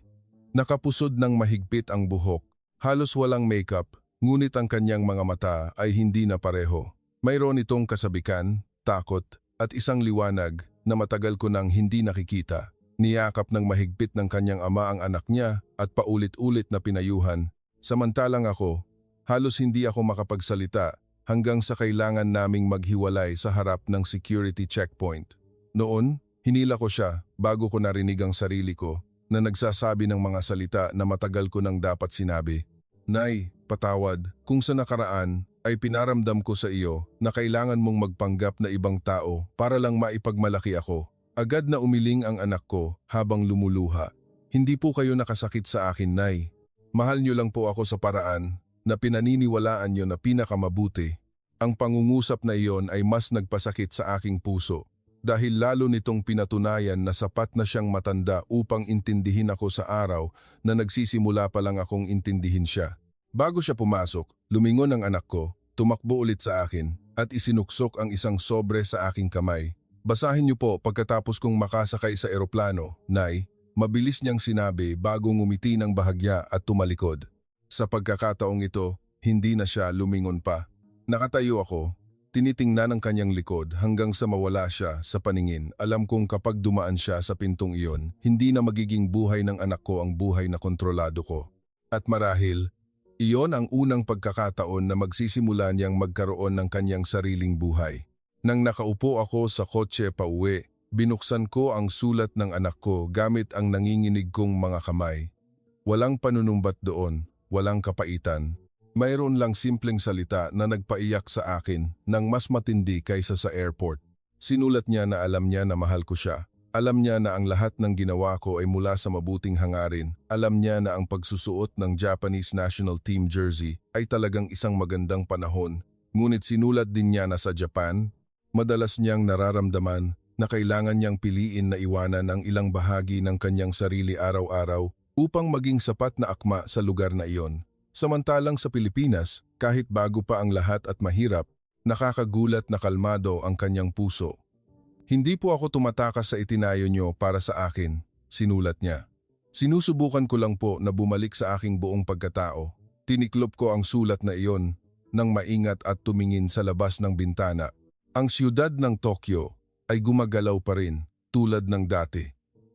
Nakapusod ng mahigpit ang buhok, halos walang makeup, ngunit ang kanyang mga mata ay hindi na pareho. Mayroon itong kasabikan, takot, at isang liwanag na matagal ko nang hindi nakikita. Niyakap ng mahigpit ng kanyang ama ang anak niya at paulit-ulit na pinayuhan. Samantalang ako, halos hindi ako makapagsalita hanggang sa kailangan naming maghiwalay sa harap ng security checkpoint. Noon, hinila ko siya bago ko narinig ang sarili ko na nagsasabi ng mga salita na matagal ko nang dapat sinabi. Nay, patawad, kung sa nakaraan ay pinaramdam ko sa iyo na kailangan mong magpanggap na ibang tao para lang maipagmalaki ako. Agad na umiling ang anak ko habang lumuluha. Hindi po kayo nakasakit sa akin, Nay. Mahal niyo lang po ako sa paraan na pinaniniwalaan niyo na pinakamabuti. Ang pangungusap na iyon ay mas nagpasakit sa aking puso dahil lalo nitong pinatunayan na sapat na siyang matanda upang intindihin ako sa araw na nagsisimula pa lang akong intindihin siya. Bago siya pumasok, lumingon ang anak ko, tumakbo ulit sa akin at isinuksok ang isang sobre sa aking kamay. Basahin niyo po pagkatapos kong makasakay sa eroplano, Nay. Mabilis niyang sinabi bago ngumiti ng bahagya at tumalikod. Sa pagkakataong ito, hindi na siya lumingon pa. Nakatayo ako, tinitingnan ang kanyang likod hanggang sa mawala siya sa paningin. Alam kong kapag dumaan siya sa pintong iyon, hindi na magiging buhay ng anak ko ang buhay na kontrolado ko. At marahil, iyon ang unang pagkakataon na magsisimula niyang magkaroon ng kanyang sariling buhay. Nang nakaupo ako sa kotse pauwi, binuksan ko ang sulat ng anak ko gamit ang nanginginig kong mga kamay. Walang panunumbat doon, walang kapaitan. Mayroon lang simpleng salita na nagpaiyak sa akin ng mas matindi kaysa sa airport. Sinulat niya na alam niya na mahal ko siya. Alam niya na ang lahat ng ginawa ko ay mula sa mabuting hangarin. Alam niya na ang pagsusuot ng Japanese National Team jersey ay talagang isang magandang panahon. Ngunit sinulat din niya na sa Japan, madalas niyang nararamdaman na kailangan niyang piliin na iwanan ang ilang bahagi ng kanyang sarili araw-araw upang maging sapat na akma sa lugar na iyon. Samantalang sa Pilipinas, kahit bago pa ang lahat at mahirap, nakakagulat na kalmado ang kanyang puso. Hindi po ako tumatakas sa itinayo niyo para sa akin, sinulat niya. Sinusubukan ko lang po na bumalik sa aking buong pagkatao. Tiniklop ko ang sulat na iyon nang maingat at tumingin sa labas ng bintana. Ang siyudad ng Tokyo ay gumagalaw pa rin tulad ng dati.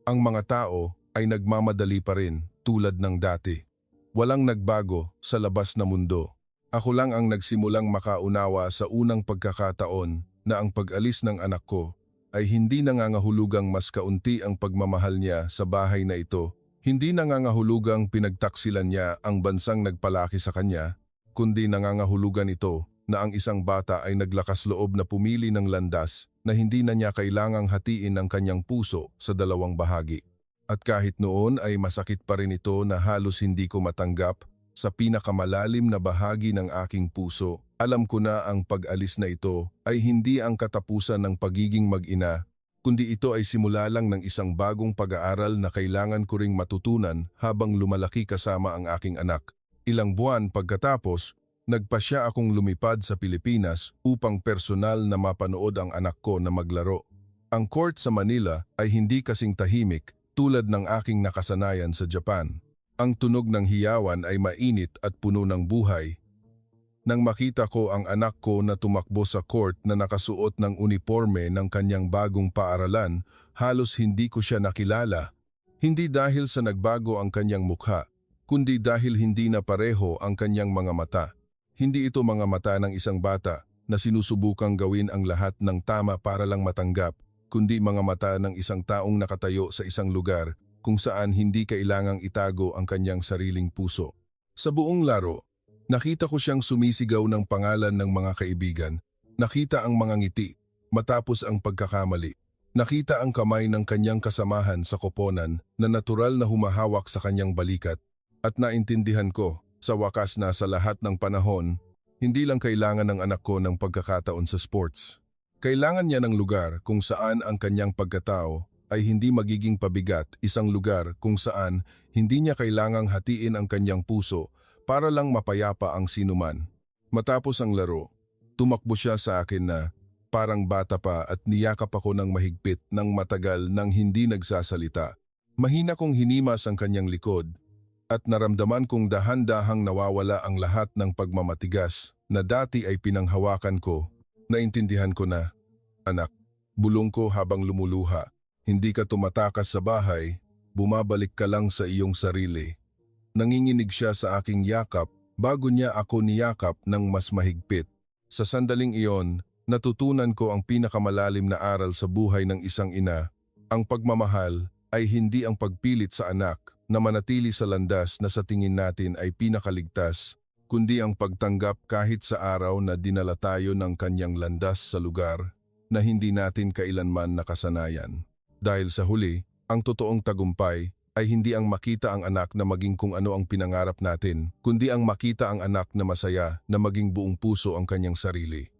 Ang mga tao ay nagmamadali pa rin tulad ng dati. Walang nagbago sa labas na mundo. Ako lang ang nagsimulang makaunawa sa unang pagkakataon na ang pag-alis ng anak ko ay hindi nangangahulugang mas kaunti ang pagmamahal niya sa bahay na ito. Hindi nangangahulugang pinagtaksilan niya ang bansang nagpalaki sa kanya, kundi nangangahulugan ito na ang isang bata ay naglakas loob na pumili ng landas na hindi na niya kailangang hatiin ang kanyang puso sa 2 bahagi. At kahit noon ay masakit pa rin ito na halos hindi ko matanggap, sa pinakamalalim na bahagi ng aking puso, alam ko na ang pag-alis na ito ay hindi ang katapusan ng pagiging mag-ina, kundi ito ay simula lang ng isang bagong pag-aaral na kailangan ko ring matutunan habang lumalaki kasama ang aking anak. Ilang buwan pagkatapos, nagpasya akong lumipad sa Pilipinas upang personal na mapanood ang anak ko na maglaro. Ang court sa Manila ay hindi kasing tahimik tulad ng aking nakasanayan sa Japan. Ang tunog ng hiyawan ay mainit at puno ng buhay. Nang makita ko ang anak ko na tumakbo sa court na nakasuot ng uniforme ng kanyang bagong paaralan, halos hindi ko siya nakilala. Hindi dahil sa nagbago ang kanyang mukha, kundi dahil hindi na pareho ang kanyang mga mata. Hindi ito mga mata ng isang bata na sinusubukang gawin ang lahat ng tama para lang matanggap, kundi mga mata ng isang taong nakatayo sa isang lugar kung saan hindi kailangang itago ang kanyang sariling puso. Sa buong laro, Nakita ko siyang sumisigaw ng pangalan ng mga kaibigan. Nakita ang mga ngiti, matapos ang pagkakamali. Nakita ang kamay ng kanyang kasamahan sa koponan na natural na humahawak sa kanyang balikat. At naintindihan ko, sa wakas na sa lahat ng panahon, hindi lang kailangan ng anak ko ng pagkakataon sa sports. Kailangan niya ng lugar kung saan ang kanyang pagkatao ay hindi magiging pabigat, isang lugar kung saan hindi niya kailangang hatiin ang kanyang puso para lang mapayapa ang sinuman. Matapos ang laro, tumakbo siya sa akin na parang bata pa at niyakap ako ng mahigpit ng matagal nang hindi nagsasalita. Mahina kong hinimas ang kanyang likod at naramdaman kong dahan-dahang nawawala ang lahat ng pagmamatigas na dati ay pinanghawakan ko. Naintindihan ko na, anak, bulong ko habang lumuluha. Hindi ka tumatakas sa bahay, bumabalik ka lang sa iyong sarili. Nanginginig siya sa aking yakap bago niya ako niyakap ng mas mahigpit. Sa sandaling iyon, natutunan ko ang pinakamalalim na aral sa buhay ng isang ina. Ang pagmamahal ay hindi ang pagpilit sa anak na manatili sa landas na sa tingin natin ay pinakaligtas, kundi ang pagtanggap kahit sa araw na dinala tayo ng kanyang landas sa lugar na hindi natin kailanman nakasanayan. Dahil sa huli, ang totoong tagumpay ay hindi ang makita ang anak na maging kung ano ang pinangarap natin, kundi ang makita ang anak na masaya na maging buong puso ang kanyang sarili.